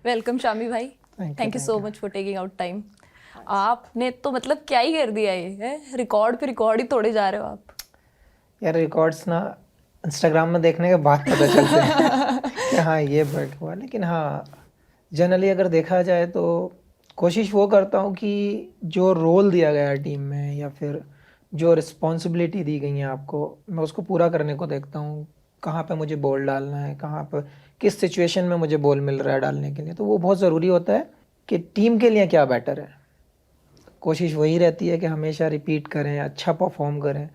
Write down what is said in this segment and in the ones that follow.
Welcome Shami भाई, thank you so much for taking out time. आपने तो मतलब क्या ही कर दिया, ये है रिकॉर्ड पे रिकॉर्ड ही तोड़े जा रहे हो आप। यार रिकॉर्ड्स ना इंस्टाग्राम में देखने के बाद पता चलते हैं कि हाँ ये ब्रेक हुआ, लेकिन हाँ जनरली अगर देखा जाए तो कोशिश वो करता हूँ कि जो रोल दिया गया है टीम में या फिर जो रिस्पॉन्सिबिलिटी दी गई है आपको, मैं उसको पूरा करने को देखता हूँ। कहाँ पे मुझे बॉल डालना है, कहाँ पे किस सिचुएशन में मुझे बॉल मिल रहा है डालने के लिए, तो वो बहुत ज़रूरी होता है कि टीम के लिए क्या बेटर है। कोशिश वही रहती है कि हमेशा रिपीट करें, अच्छा परफॉर्म करें,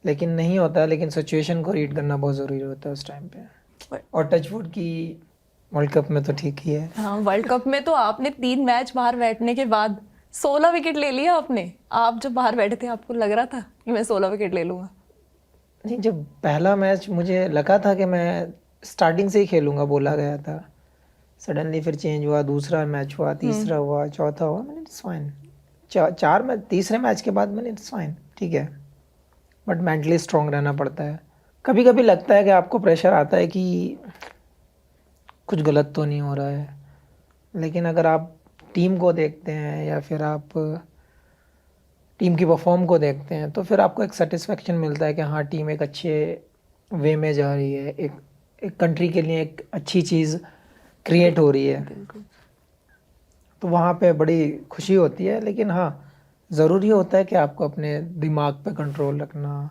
लेकिन नहीं होता। लेकिन सिचुएशन को रीड करना बहुत ज़रूरी होता है उस टाइम पे। और टचवुड की वर्ल्ड कप में तो ठीक ही है। हाँ, वर्ल्ड कप में तो आपने 3 मैच बाहर बैठने के बाद 16 विकेट ले लिया आपने। आप जब बाहर बैठे थे आपको लग रहा था कि मैं 16 विकेट ले लूंगा? नहीं, जब पहला मैच मुझे लगा था कि मैं स्टार्टिंग से ही खेलूंगा बोला गया था, सडनली फिर चेंज हुआ, दूसरा मैच हुआ, तीसरा हुआ, चौथा हुआ, मैंने इट्स फाइन। चार मैच, तीसरे मैच के बाद मैंने इट्स फाइन, ठीक है, बट मेंटली स्ट्रांग रहना पड़ता है। कभी कभी लगता है कि आपको प्रेशर आता है कि कुछ गलत तो नहीं हो रहा है, लेकिन अगर आप टीम को देखते हैं या फिर आप टीम की परफॉर्म को देखते हैं तो फिर आपको एक सेटिस्फेक्शन मिलता है कि हाँ टीम एक अच्छे वे में जा रही है, एक कंट्री के लिए एक अच्छी चीज़ क्रिएट हो रही है, बिल्कुल। तो वहाँ पे बड़ी खुशी होती है। लेकिन हाँ ज़रूरी होता है कि आपको अपने दिमाग पे कंट्रोल रखना,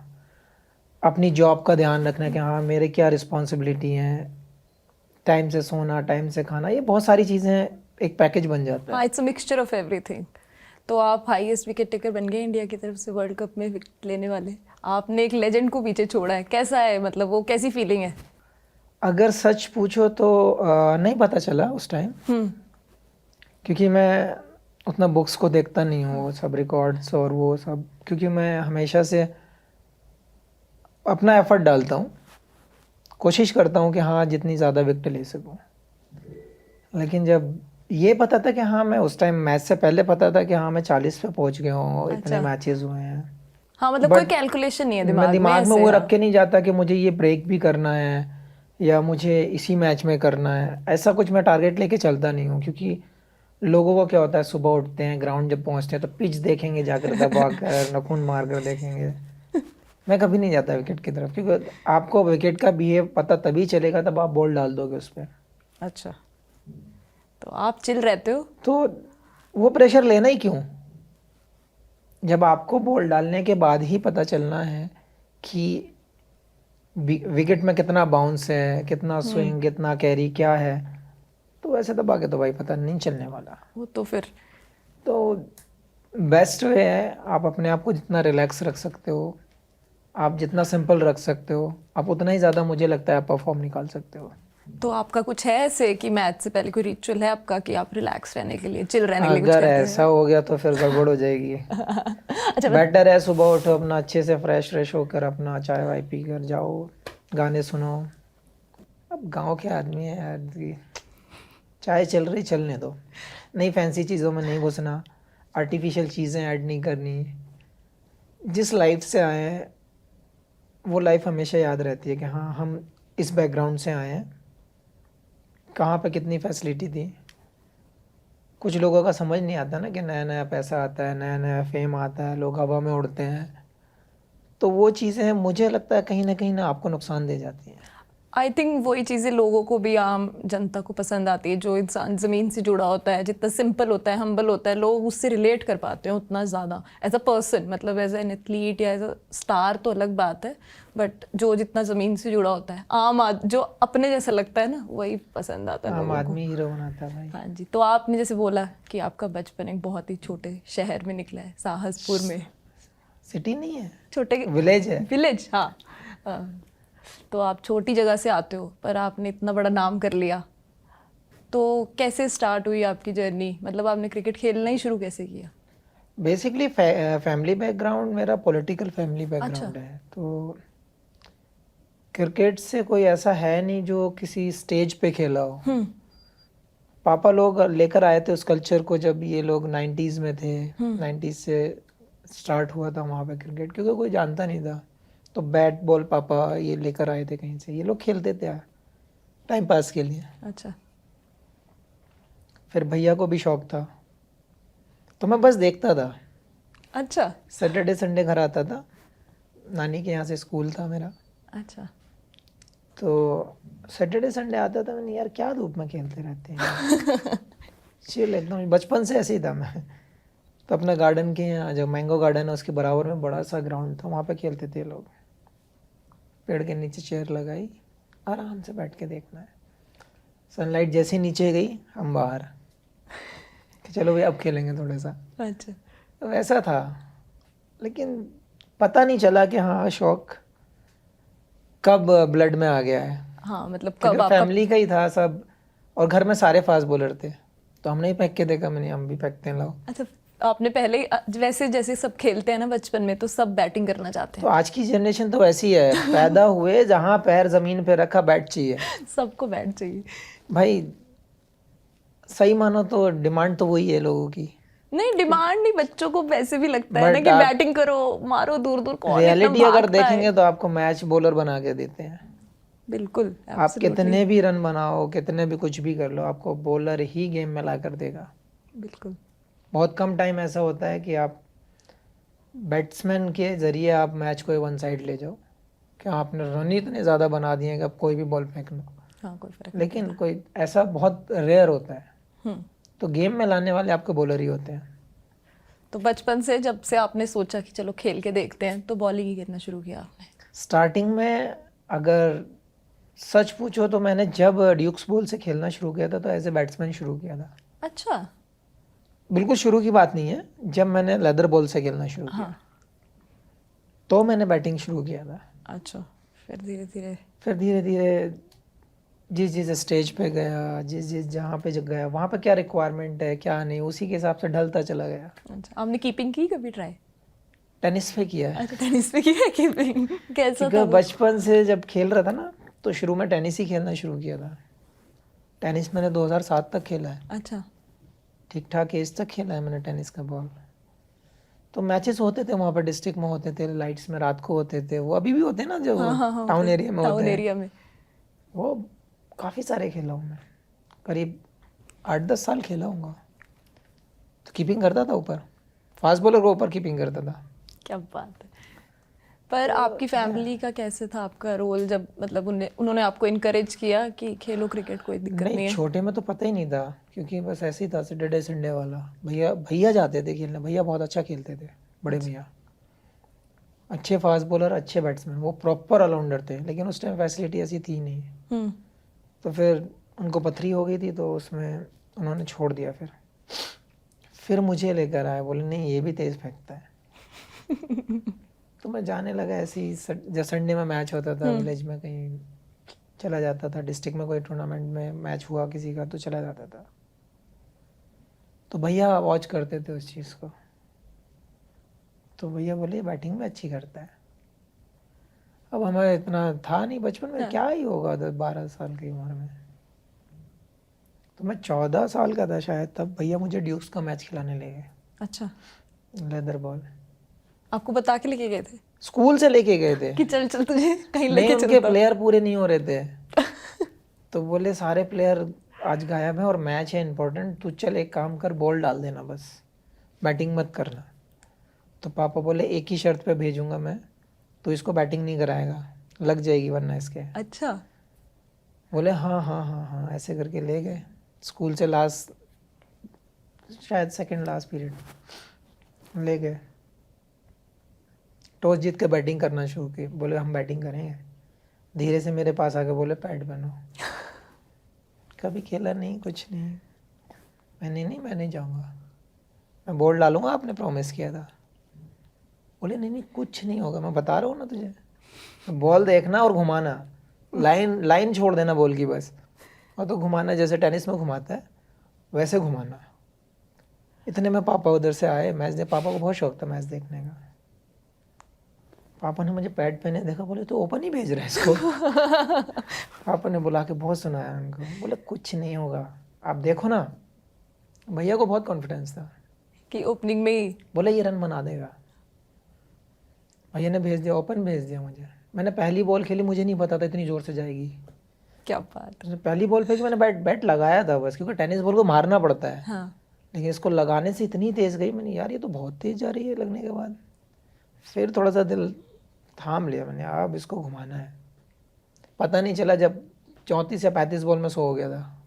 अपनी जॉब का ध्यान रखना कि हाँ मेरे क्या रिस्पॉन्सिबिलिटी हैं, टाइम से सोना, टाइम से खाना, ये बहुत सारी चीज़ें एक पैकेज बन जाता हाँ, है। It's a mixture of everything. तो आप हाईएस्ट विकेट टेकर बन गए इंडिया की तरफ से वर्ल्ड कप में विकेट लेने वाले। आपने एक लेजेंड को पीछे छोड़ा है, कैसा है, मतलब वो कैसी फीलिंग है? अगर सच पूछो तो नहीं पता चला उस टाइम, क्योंकि मैं उतना बुक्स को देखता नहीं हूँ, वो सब रिकॉर्ड्स और वो सब, क्योंकि मैं हमेशा से अपना एफर्ट डालता हूँ, कोशिश करता हूँ कि हाँ जितनी ज़्यादा विकेट ले सकूँ। लेकिन जब ये पता था कि हाँ, मैं उस टाइम मैच से पहले पता था कि हाँ मैं 40 पे पहुँच गया हूँ, इतने अच्छा। मैचेस हुए हैं, हाँ, मतलब कोई बट कैलकुलेशन नहीं है मैं दिमाग में दिमाग में ऐसे। वो हाँ। रख के नहीं जाता कि मुझे ये ब्रेक भी करना है या मुझे इसी मैच में करना है। ऐसा कुछ मैं टारगेट लेके चलता नहीं हूँ, क्योंकि लोगों को क्या होता है, सुबह उठते हैं, ग्राउंड जब पहुंचते हैं तो पिच देखेंगे, जाकर दबा कर नखून मार कर देखेंगे। मैं कभी नहीं जाता विकेट की तरफ, क्योंकि आपको विकेट का बिहेव पता तभी चलेगा तब आप बॉल डाल दोगे उस पर। अच्छा, तो आप चिल रहते हो? तो वो प्रेशर लेना ही क्यों, जब आपको बॉल डालने के बाद ही पता चलना है कि विकेट में कितना बाउंस है, कितना स्विंग, कितना कैरी, क्या है, तो वैसे दबा के तो भाई पता नहीं चलने वाला। वो तो फिर तो बेस्ट वे है, आप अपने आप को जितना रिलैक्स रख सकते हो, आप जितना सिंपल रख सकते हो, आप उतना ही ज़्यादा मुझे लगता है आप परफॉर्म निकाल सकते हो। तो आपका कुछ है ऐसे कि मैच से पहले कोई रिचुअल है आपका कि आप रिलैक्स रहने के लिए, चिल रहने के लिए कुछ अगर करते ऐसा हैं? हो गया तो फिर गड़बड़ हो जाएगी। अच्छा बेटर है सुबह उठो, अपना अच्छे से फ्रेश फ्रेश होकर अपना चाय वाय पी कर जाओ, गाने सुनो। अब गांव के आदमी है यार, चाय चल रही चलने दो, नई फैंसी चीज़ों में नहीं घुसना, आर्टिफिशियल चीज़ें ऐड नहीं करनी। जिस लाइफ से आए हैं वो लाइफ हमेशा याद रहती है कि हाँ हम इस बैकग्राउंड से आए हैं, कहाँ पे कितनी फैसिलिटी थी। कुछ लोगों का समझ नहीं आता ना कि नया नया पैसा आता है, नया नया फेम आता है, लोग हवा में उड़ते हैं, तो वो चीज़ें मुझे लगता है कहीं ना आपको नुकसान दे जाती हैं। आई थिंक वही चीज़ें लोगों को भी, आम जनता को पसंद आती है। जो इंसान ज़मीन से जुड़ा होता है, जितना सिंपल होता है, हम्बल होता है, लोग उससे रिलेट कर पाते हैं उतना ज़्यादा। एज अ पर्सन, मतलब एज एन एथलीट या एज अ स्टार तो अलग बात है, बट जो जितना ज़मीन से जुड़ा होता है, जो अपने जैसा लगता है ना, वही पसंद आता है आम लोगों को। आदमी हीरो बनाता है भाई। हाँ जी। तो आपने जैसे बोला कि आपका बचपन एक बहुत ही छोटे शहर में निकला है, साहसपुर में। सिटी नहीं है, छोटे विलेज है। विलेज, हाँ। अ, तो आप छोटी जगह से आते हो पर आपने इतना बड़ा नाम कर लिया। तो कैसे स्टार्ट हुई आपकी जर्नी, मतलब आपने क्रिकेट खेलना ही शुरू कैसे किया? बेसिकली फैमिली बैकग्राउंड मेरा पॉलिटिकल फैमिली अच्छा। बैकग्राउंड है, तो क्रिकेट से कोई ऐसा है नहीं जो किसी स्टेज पे खेला हो। पापा लोग लेकर आए थे उस कल्चर को, जब ये लोग 90s में थे, 90s से स्टार्ट हुआ था वहाँ पे क्रिकेट, क्योंकि कोई जानता नहीं था, तो बैट बॉल पापा ये लेकर आए थे कहीं से, ये लोग खेलते थे टाइम पास के लिए। अच्छा। फिर भैया को भी शौक था, तो मैं बस देखता था। अच्छा सैटरडे संडे घर आता था, नानी के यहाँ से स्कूल था मेरा, अच्छा। तो सैटरडे संडे आता था, मैंने यार क्या धूप में खेलते रहते हैं, चिल एकदम। बचपन से ऐसे ही था मैं। तो अपना गार्डन के यहाँ जो मैंगो गार्डन है उसके बराबर में बड़ा सा ग्राउंड था, वहाँ पे खेलते थे लोग। पेड़ के नीचे चेयर लगाई, आराम से बैठ के देखना है। सनलाइट जैसे ही नीचे गई हम बाहर कि चलो भाई अब खेलेंगे थोड़ा सा। अच्छा तो वैसा था, लेकिन पता नहीं चला कि हाँ शौक कब ब्लड में आ गया है। हाँ, मतलब कब क्योंकि आपका। फैमिली का ही था सब, और घर में सारे फास्ट बॉलर थे, तो हमने ही फेंक के देखा, मैंने हम भी फेंकते हैं लाओ। अच्छा, आपने पहले ही वैसे जैसे सब खेलते हैं ना बचपन में, तो सब बैटिंग करना चाहते तो आज की जनरेशन तो ऐसी है, पैदा हुए जहाँ पैर जमीन पे रखा बैट चाहिए हैं। सबको बैट चाहिए। भाई। सही मानो तो डिमांड तो वही है लोगों की। नहीं, डिमांड नहीं, बच्चों को वैसे भी लगता है ना बट कि आप बैटिंग करो, मारो दूर दूर, कौन इतना रियलिटी अगर भागता है। देखेंगे तो आपको मैच बॉलर बना के देते हैं। बिल्कुल, आप एब्सोल्युटली। कितने भी रन बनाओ, कितने भी कुछ भी कर लो, आपको बॉलर ही गेम में ला कर देगा। बिल्कुल। बहुत कम टाइम ऐसा होता है कि आप बैट्समैन के ज़रिए आप मैच को वन साइड ले जाओ, कि आपने रन इतने ज़्यादा बना दिए कि अब कोई भी बॉल फेंक लो। हाँ, कोई फर्क नहीं लेकिन कोई ऐसा बहुत रेयर होता है, हम्म। तो गेम में लाने वाले आपके बॉलर ही होते हैं। तो बचपन से जब से आपने सोचा कि चलो खेल के देखते हैं, तो बॉलिंग ही करना शुरू किया आपने? स्टार्टिंग में अगर सच पूछो तो मैंने जब ड्यूक्स बॉल से खेलना शुरू किया था तो एज ए बैट्समैन शुरू किया था। अच्छा। बिल्कुल शुरू की बात नहीं है, जब मैंने लेदर बॉल से खेलना शुरू किया हाँ। तो मैंने बैटिंग शुरू किया था। अच्छा, फिर धीरे धीरे। फिर धीरे धीरे जिस जिस स्टेज पे गया, जिस जिस जहाँ पे जब गया, वहाँ पे क्या रिक्वायरमेंट है क्या नहीं, उसी के हिसाब से ढलता चला गया। अच्छा, आपने कीपिंग की कभी ट्राई? टेनिस पे किया है, अच्छा, टेनिस पे की है कीपिंग? कैसा क्योंकि था वो? बचपन से जब खेल रहा था ना, तो शुरू में टेनिस ही खेलना शुरू किया था। टेनिस मैंने 2007 तक खेला है, अच्छा। ठीक ठाक एज तक खेला है मैंने टेनिस का बॉल। तो मैचेस होते थे वहाँ पर, डिस्ट्रिक्ट में होते थे, लाइट्स में रात को होते थे, वो अभी भी होते हैं ना जो हाँ हाँ हाँ, टाउन एरिया में होते टाउन हैं, एरिया में। वो काफ़ी सारे खेला हूँ मैं, करीब 8-10 साल खेला हूँगा। तो कीपिंग करता था ऊपर, फास्ट बॉलर को ऊपर कीपिंग करता था। क्या बात है। पर आपकी फैमिली का कैसे था आपका रोल, जब मतलब उन्होंने आपको इनकरेज किया कि खेलो क्रिकेट, कोई दिक्कत नहीं, नहीं है? छोटे में तो पता ही नहीं था, क्योंकि बस ऐसे ही था सैटरडे संडे वाला। भैया भैया जाते थे खेलने, भैया बहुत अच्छा खेलते थे, बड़े भैया अच्छे फास्ट बॉलर, अच्छे बैट्समैन, वो प्रॉपर ऑलराउंडर थे। लेकिन उस टाइम फैसिलिटी ऐसी थी नहीं, हम्म। तो फिर उनको पथरी हो गई थी, तो उसमें उन्होंने छोड़ दिया। फिर मुझे लेकर आए, बोले नहीं ये भी तेज़ फेंकता है। तो मैं जाने लगा ऐसे ही, जब संडे में मैच होता था विलेज में, कहीं चला जाता था, डिस्ट्रिक्ट में कोई टूर्नामेंट में मैच हुआ किसी का तो चला जाता था। तो भैया वॉच करते थे उस चीज़ को, तो भैया बोले बैटिंग में अच्छी करता है। अब हमें इतना था नहीं बचपन में, क्या ही होगा 10-12 साल की उम्र में। तो मैं 14 साल का था शायद तब, भैया मुझे ड्यूक्स का मैच खिलाने ले गए, अच्छा, लेदर बॉल। आपको बता के लेके गए थे स्कूल से लेके गए थे, कि चल चल तुझे कहीं नहीं लेके उनके चलता? प्लेयर पूरे नहीं हो रहे थे, तो बोले सारे प्लेयर आज गायब हैं और मैच है इंपॉर्टेंट, तू चल एक काम कर, बॉल डाल देना बस, बैटिंग मत करना। तो पापा बोले एक ही शर्त पे भेजूंगा मैं, तो इसको बैटिंग नहीं कराएगा, लग जाएगी वरना इसके। अच्छा। बोले हाँ हाँ हाँ हाँ, ऐसे करके ले गए स्कूल से, लास्ट शायद सेकंड लास्ट पीरियड ले गए। टॉस जीत के बैटिंग करना शुरू की, बोले हम बैटिंग करेंगे। धीरे से मेरे पास आके बोले पैड बनो। कभी खेला नहीं, कुछ नहीं, मैंने नहीं, मैं नहीं जाऊँगा, मैं बॉल डालूंगा, आपने प्रॉमिस किया था। बोले नहीं नहीं कुछ नहीं होगा, मैं बता रहा हूँ ना तुझे, बॉल देखना और घुमाना, लाइन लाइन छोड़ देना बॉल की बस, और तो घुमाना जैसे टेनिस में घुमाता है वैसे घुमाना। इतने में पापा उधर से आए, मैच दे, पापा को बहुत शौक था मैच देखने का। पापा ने मुझे पैड पहने देखा, बोले तो ओपन ही भेज रहा है इसको। पापा ने बुला के बहुत सुनाया उनको, बोले कुछ नहीं होगा, आप देखो ना। भैया को बहुत कॉन्फिडेंस था कि ओपनिंग में ही? बोले ये रन बना देगा। भैया ने भेज दिया, ओपन भेज दिया मुझे। मैंने पहली बॉल खेली, मुझे नहीं पता था इतनी ज़ोर से जाएगी, क्या बात है। तो पहली बॉल पे मैंने बैट बैट लगाया था बस, क्योंकि टेनिस बॉल को मारना पड़ता है, हाँ लेकिन इसको लगाने से इतनी तेज गई, मैंने यार ये तो बहुत तेज जा रही है। लगने के बाद फिर थोड़ा सा दिल थाम लिया मैंने, अब इसको घुमाना है। पता नहीं चला जब 34 या 35 बॉल में सो हो गया था।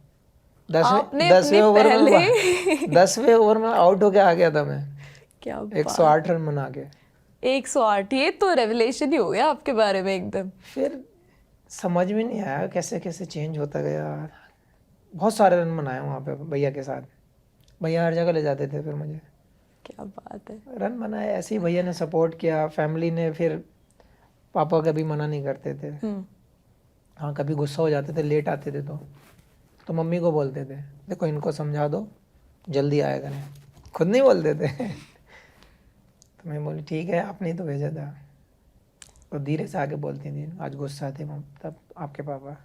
आपने 10वें अपने ओवर पहले में 10वें ओवर में आउट होके आ गया था मैं, क्या 108 रन बना के। 108, ये तो रेवलेशन ही हो गया आपके बारे में एकदम। फिर समझ में नहीं आया कैसे कैसे चेंज होता गया। बहुत सारे रन बनाए वहाँ पे भैया के साथ, भैया हर जगह ले जाते थे फिर मुझे। क्या बात है। रन बनाए ऐसे ही, भैया ने सपोर्ट किया, फैमिली ने। फिर पापा कभी मना नहीं करते थे। हाँ कभी गुस्सा हो जाते थे, लेट आते थे तो मम्मी को बोलते थे देखो इनको समझा दो जल्दी आया करें, खुद नहीं बोलते थे। तो मैं बोली ठीक है, आपने ही तो भेजा था। तो धीरे से आके बोलती थी, आज गुस्सा थे तब आपके पापा।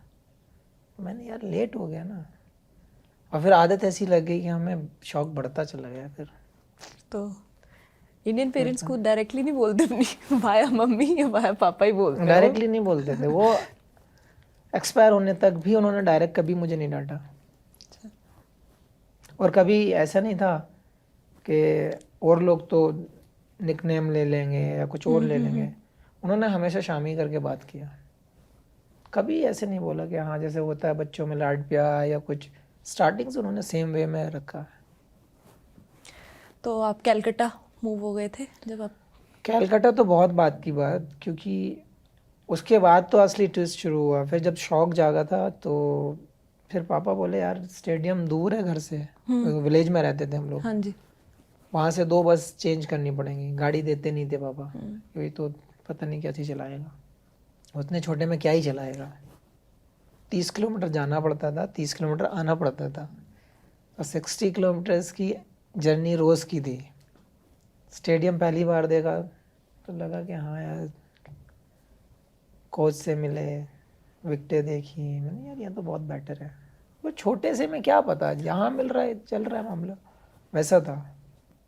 मैंने यार लेट हो गया ना, और फिर आदत ऐसी लग गई कि हमें शौक बढ़ता चला गया। फिर तो इंडियन पेरेंट्स को डायरेक्टली नहीं बोलते अपनी भाया मम्मी या भाया पापा ही बोलते हैं वो। डायरेक्टली नहीं बोलते थे वो, एक्सपायर होने तक भी उन्होंने डायरेक्ट कभी मुझे नहीं डांटा। और कभी ऐसा नहीं था कि और लोग तो निकनेम ले लेंगे या कुछ और ले लेंगे, उन्होंने हमेशा शामी करके बात किया। कभी ऐसे नहीं बोला कि हाँ जैसे होता है बच्चों में लाड प्यार या कुछ, स्टार्टिंग से उन्होंने सेम वे में रखा है। तो आप कलकत्ता मूव हो गए थे जब आप? कैलकाटा तो बहुत बात की बात, क्योंकि उसके बाद तो असली ट्विस्ट शुरू हुआ। फिर जब शौक जागा था तो फिर पापा बोले यार स्टेडियम दूर है घर से, विलेज में रहते थे हम लोग। हाँ जी। वहाँ से 2 बस चेंज करनी पड़ेंगी, गाड़ी देते नहीं थे पापा, क्योंकि तो पता नहीं क्या चीज़ चलाएगा, उतने छोटे में क्या ही चलाएगा। 30 किलोमीटर जाना पड़ता था, 30 किलोमीटर आना पड़ता था, और 60 किलोमीटर्स की जर्नी रोज़ की थी। स्टेडियम पहली बार देखा तो लगा कि हाँ यार, कोच से मिले, विकेटें देखी, मैंने यार ये तो बहुत बेटर है। वो छोटे से में क्या पता, यहाँ मिल रहा है चल रहा है मामला, वैसा था।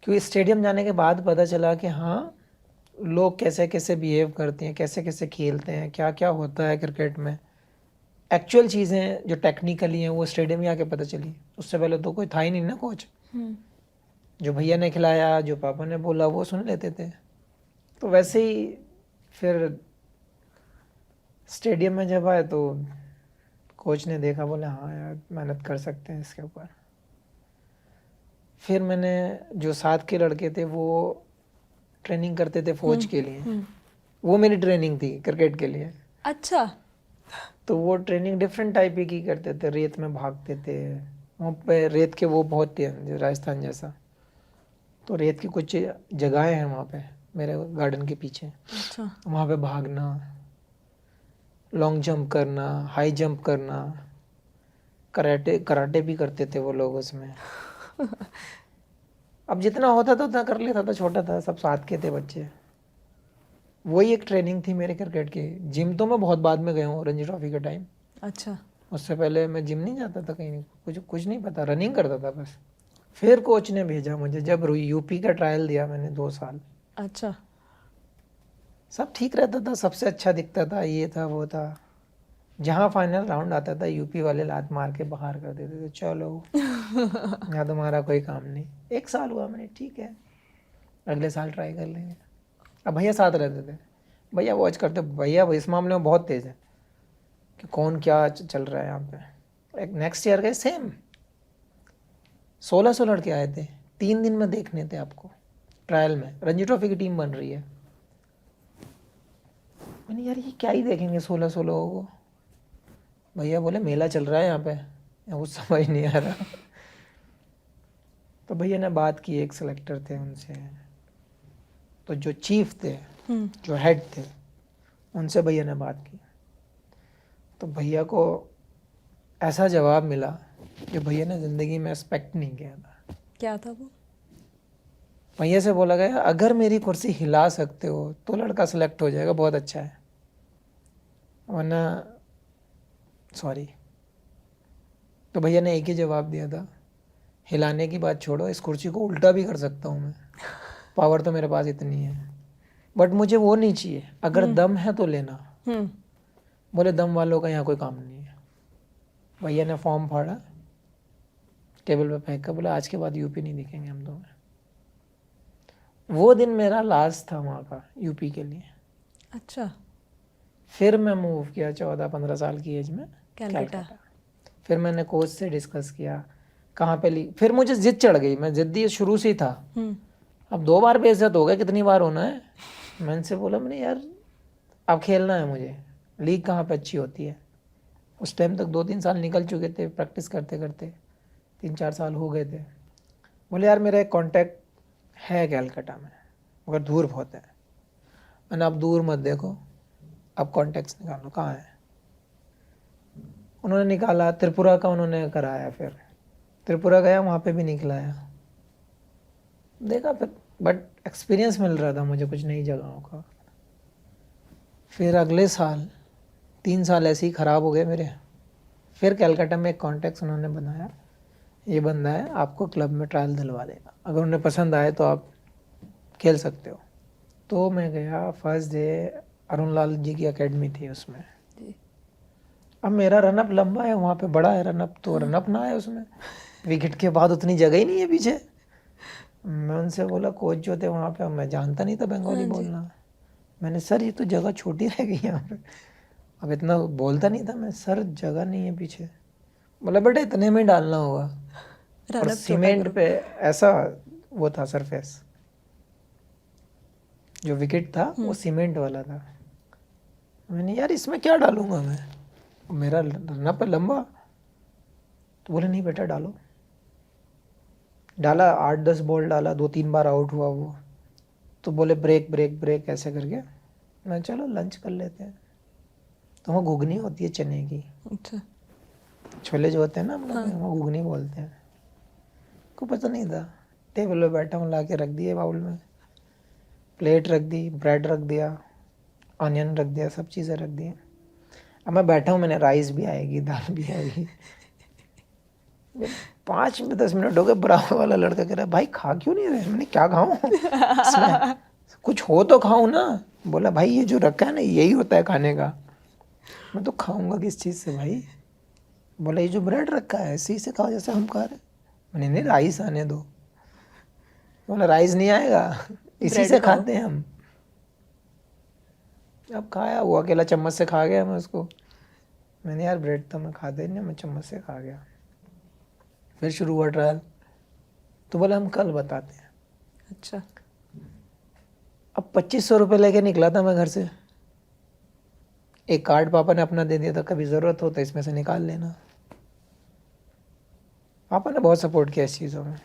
क्योंकि स्टेडियम जाने के बाद पता चला कि हाँ लोग कैसे कैसे बिहेव करते हैं, कैसे कैसे खेलते हैं, क्या क्या होता है क्रिकेट में। एक्चुअल चीज़ें जो टेक्निकली हैं वो स्टेडियम में आके पता चली। उससे पहले तो कोई था ही नहीं ना कोच। जो भैया ने खिलाया, जो पापा ने बोला वो सुन लेते थे। तो वैसे ही फिर स्टेडियम में जब आए तो कोच ने देखा, बोले हाँ यार मेहनत कर सकते हैं इसके ऊपर। फिर मैंने, जो साथ के लड़के थे वो ट्रेनिंग करते थे फौज के लिए, वो मेरी ट्रेनिंग थी क्रिकेट के लिए। अच्छा। तो वो ट्रेनिंग डिफरेंट टाइप की करते थे, रेत में भागते थे। वहाँ पे रेत के वो बहुत थे, राजस्थान जैसा। तो रेत की कुछ जगहें हैं वहाँ पे मेरे गार्डन के पीछे। अच्छा। वहाँ पे भागना, लॉन्ग जंप करना, हाई जंप करना, कराटे कराटे भी करते थे वो लोग उसमें। अब जितना होता था उतना कर लेता था, छोटा था, सब साथ के थे बच्चे। वही एक ट्रेनिंग थी मेरे क्रिकेट की। जिम तो मैं बहुत बाद में गया हूँ, रणजी ट्रॉफी के टाइम। अच्छा। उससे पहले मैं जिम नहीं जाता था कहीं, कुछ नहीं पता, रनिंग करता था बस। फिर कोच ने भेजा मुझे, जब यूपी का ट्रायल दिया मैंने 2 साल। अच्छा। सब ठीक रहता था, सबसे अच्छा दिखता था, ये था वो था। जहाँ फाइनल राउंड आता था यूपी वाले लात मार के बाहर कर देते थे, चलो यहाँ तुम्हारा कोई काम नहीं। 1 साल हुआ, मैंने ठीक है अगले साल ट्राई कर लेंगे। अब भैया साथ रहते थे, भैया वॉच करते, भैया इस मामले में बहुत तेज़ है कि कौन क्या चल रहा है यहाँ पे। एक नेक्स्ट ईयर गए, सेम 1600 लड़के आए थे, 3 दिन में देखने थे आपको ट्रायल में। रणजी ट्रॉफी की टीम बन रही है। मैंने यार ये क्या ही देखेंगे 1600 लोगों को। भैया बोले मेला चल रहा है यहाँ पे, कुछ समझ नहीं आ रहा। तो भैया ने बात की, एक सेलेक्टर थे उनसे, तो जो चीफ थे, जो हेड थे, उनसे भैया ने बात की। तो भैया को ऐसा जवाब मिला जो भैया ने ज़िंदगी में एक्सपेक्ट नहीं किया था। क्या था वो? भैया से बोला गया अगर मेरी कुर्सी हिला सकते हो तो लड़का सेलेक्ट हो जाएगा, बहुत अच्छा है, वरना सॉरी। तो भैया ने एक ही जवाब दिया था, हिलाने की बात छोड़ो, इस कुर्सी को उल्टा भी कर सकता हूँ मैं, पावर तो मेरे पास इतनी है, बट मुझे वो नहीं चाहिए, अगर दम है तो लेना। बोले दम वालों का यहाँ कोई काम नहीं है। भैया ने फॉर्म फाड़ा, टेबल पे फेंक कर बोला आज के बाद यूपी नहीं दिखेंगे हम तुम्हें। वो दिन मेरा लास्ट था वहाँ का यूपी के लिए। अच्छा, फिर मैं मूव किया 14-15 साल की एज में कलकत्ता। फिर मैंने कोच से डिस्कस किया कहाँ पे फिर मुझे जिद चढ़ गई, मैं जिद्दी शुरू से ही था। अब 2 बार बेइज्जत हो गया, कितनी बार होना है। मैंने उनसे बोला मैंने यार अब खेलना है मुझे, लीग कहाँ पे अच्छी होती है। उस टाइम तक 2-3 साल निकल चुके थे प्रैक्टिस करते करते, 3-4 साल हो गए थे। बोले यार मेरा एक कॉन्टैक्ट है कलकत्ता में, मगर दूर बहुत है। मैंने आप दूर मत देखो, अब कॉन्टैक्ट्स निकालो कहाँ है। उन्होंने निकाला, त्रिपुरा का उन्होंने कराया, फिर त्रिपुरा गया, वहाँ पे भी निकलाया, देखा फिर, बट एक्सपीरियंस मिल रहा था मुझे कुछ नई जगहों का। फिर अगले साल 3 साल ऐसे ही ख़राब हो गए मेरे। फिर कलकत्ता में एक कॉन्टैक्ट उन्होंने बनाया, ये बंदा है आपको क्लब में ट्रायल दिलवा देगा, अगर उन्हें पसंद आए तो आप खेल सकते हो। तो मैं गया, फर्स्ट डे अरुण लाल जी की एकेडमी थी उसमें। अब मेरा रनअप लंबा है, वहाँ पे बड़ा है रनअप, तो रनअप ना है उसमें, विकेट के बाद उतनी जगह ही नहीं है पीछे। मैं उनसे बोला, कोच जो थे वहाँ पे, मैं जानता नहीं था बंगाली बोलना, मैंने सर ये तो जगह छोटी रह गई यहाँ पे। अब इतना बोलता नहीं था मैं, सर जगह नहीं है पीछे। बोला बेटा इतने में डालना होगा, और सीमेंट पे ऐसा वो था सरफेस, जो विकेट था वो सीमेंट वाला था। मैंने यार इसमें क्या डालूंगा मैं, मेरा रनअप पे लंबा। तो बोले नहीं बेटा डालो। डाला, 8-10 बॉल डाला, 2-3 बार आउट हुआ वो। तो बोले ब्रेक ब्रेक ब्रेक ऐसे करके। मैं चलो लंच कर लेते हैं। तो वहाँ घुगनी होती है चने की, अच्छा, छोले जो होते हैं ना हम लोग वहाँ घुगनी बोलते हैं। को पता नहीं था, टेबल पे बैठा हूँ, ला के रख दिए बाउल में, प्लेट रख दी, ब्रेड रख दिया, ऑनियन रख दिया, सब चीज़ें रख दी। अब मैं बैठा हूँ, मैंने राइस भी आएगी, दाल भी आएगी। 5-10 मिनट हो गए, बराबर वाला लड़का कह रहा है भाई खा क्यों नहीं रहे। मैंने क्या खाऊं इसमें, कुछ हो तो खाऊं ना। बोला भाई ये जो रखा है ना यही होता है खाने का। मैं तो खाऊंगा किस चीज़ से भाई। बोला ये जो ब्रेड रखा है इसी से खाओ जैसे हम खा रहे। मैंने नहीं राइस आने दो। बोला राइस नहीं आएगा, इसी से खाते हैं हम। अब खाया, वो अकेला चम्मच से खा गया, मैं उसको, मैंने यार ब्रेड तो मैं खाता ही नहीं, मैं चम्मच से खा गया। फिर शुरू हुआ ट्रायल, तो बोला हम कल बताते हैं। अच्छा, अब 2500 रुपये लेके निकला था मैं घर से। एक कार्ड पापा ने अपना दे दिया था, कभी ज़रूरत हो तो इसमें से निकाल लेना। पापा ने बहुत सपोर्ट किया इस चीज़ों में।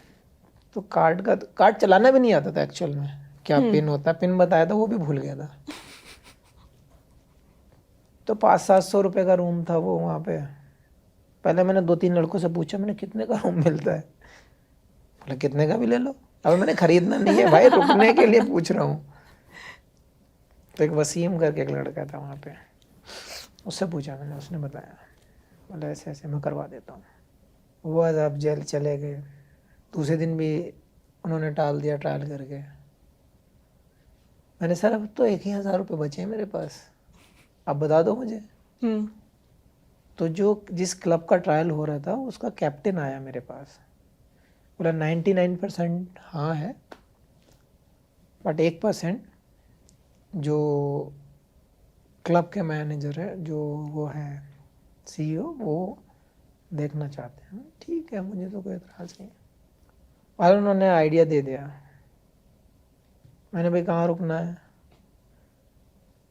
तो कार्ड चलाना भी नहीं आता था एक्चुअल में, क्या पिन होता है, पिन बताया था वो भी भूल गया था। तो 500-700 रुपये का रूम था वो वहाँ पे। पहले मैंने 2-3 लड़कों से पूछा, मैंने कितने का रूम मिलता है। बोले कितने का भी ले लो, अब मैंने खरीदना नहीं है भाई, रुकने के लिए पूछ रहा हूँ। तो एक वसीम करके एक लड़का था वहाँ पे, उससे पूछा मैंने, उसने बताया, बोला ऐसे ऐसे मैं करवा देता हूँ। वो आज अब जेल चले गए। दूसरे दिन भी उन्होंने टाल दिया ट्रायल करके। मैंने सर अब तो 1,000 रुपये बचे हैं मेरे पास, आप बता दो मुझे। तो जो जिस क्लब का ट्रायल हो रहा था उसका कैप्टन आया मेरे पास, बोला 99% हाँ है, बट 1% जो क्लब के मैनेजर है, जो वो है CEO, वो देखना चाहते हैं। ठीक है, मुझे तो कोई एतराज़ नहीं। और उन्होंने आइडिया दे दिया। मैंने भाई कहाँ रुकना है।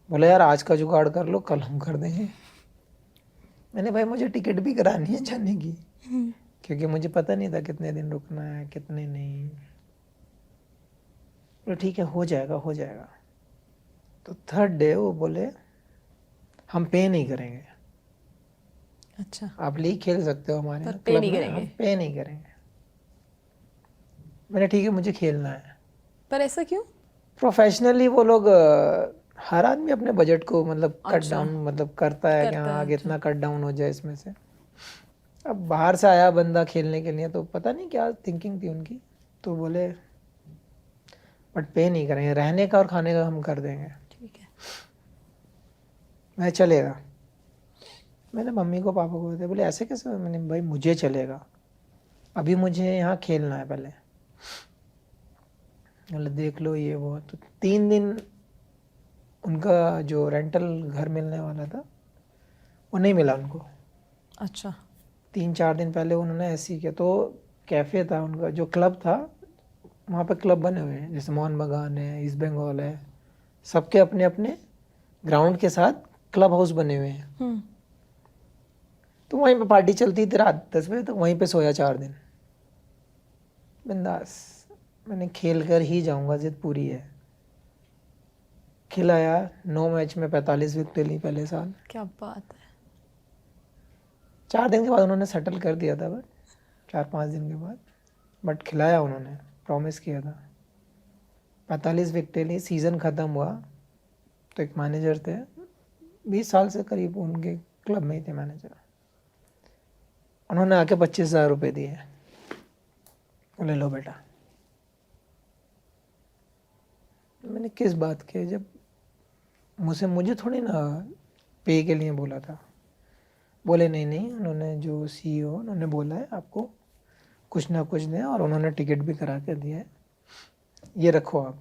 बोला यार आज का जुगाड़ कर लो, कल हम कर देंगे। मैंने भाई मुझे टिकट भी करानी है जाने की, क्योंकि मुझे पता नहीं था कितने दिन रुकना है कितने नहीं। बोले ठीक है हो जाएगा हो जाएगा। तो 3rd डे वो बोले हम पे नहीं करेंगे। अच्छा, आप लीग खेल सकते हो हमारे पर पे नहीं करेंगे। हम पे नहीं करेंगे। मैंने ठीक है मुझे खेलना है। पर ऐसा क्यों? प्रोफेशनली वो लोग हर आदमी अपने बजट को मतलब कट डाउन मतलब करता है कि हाँ आगे इतना कट डाउन हो जाए इसमें से। अब बाहर से आया बंदा खेलने के लिए, तो पता नहीं क्या थिंकिंग थी उनकी। तो बोले बट पे नहीं करेंगे, रहने का और खाने का हम कर देंगे। ठीक है। मैं चलेगा। मैंने मम्मी को पापा को बताया, बोले ऐसे कैसे? मैंने भाई मुझे चलेगा, अभी मुझे यहाँ खेलना है पहले। बोले देख लो ये वो। तो 3 दिन उनका जो रेंटल घर मिलने वाला था वो नहीं मिला उनको। अच्छा 3-4 दिन पहले उन्होंने ऐसे ही किया। तो कैफ़े था उनका, जो क्लब था, वहाँ पे क्लब बने हुए हैं, जैसे मोहन बागान है, ईस्ट बंगाल है, सबके अपने अपने ग्राउंड के साथ क्लब हाउस बने हुए हैं। तो वहीं पे पार्टी चलती थी रात 10 बजे तक, वहीं पे सोया 4 दिन बिंदास। मैंने खेल कर ही जाऊंगा, जिद पूरी है। खिलाया, 9 मैच में 45 विकेट ली पहले साल। क्या बात है। 4 दिन के बाद उन्होंने सेटल कर दिया था, बट 4-5 दिन के बाद, बट खिलाया उन्होंने, प्रॉमिस किया था। 45 विकेट ली, सीज़न ख़त्म हुआ तो एक मैनेजर थे, 20 साल से करीब उनके क्लब में ही थे मैनेजर, उन्होंने आके 25,000 रुपये दिए, ले लो बेटा। मैंने किस बात के, जब मुझे थोड़ी ना पे के लिए बोला था। बोले नहीं, उन्होंने जो CEO उन्होंने बोला है आपको कुछ ना कुछ दें, और उन्होंने टिकट भी करा के दिया है, ये रखो आप।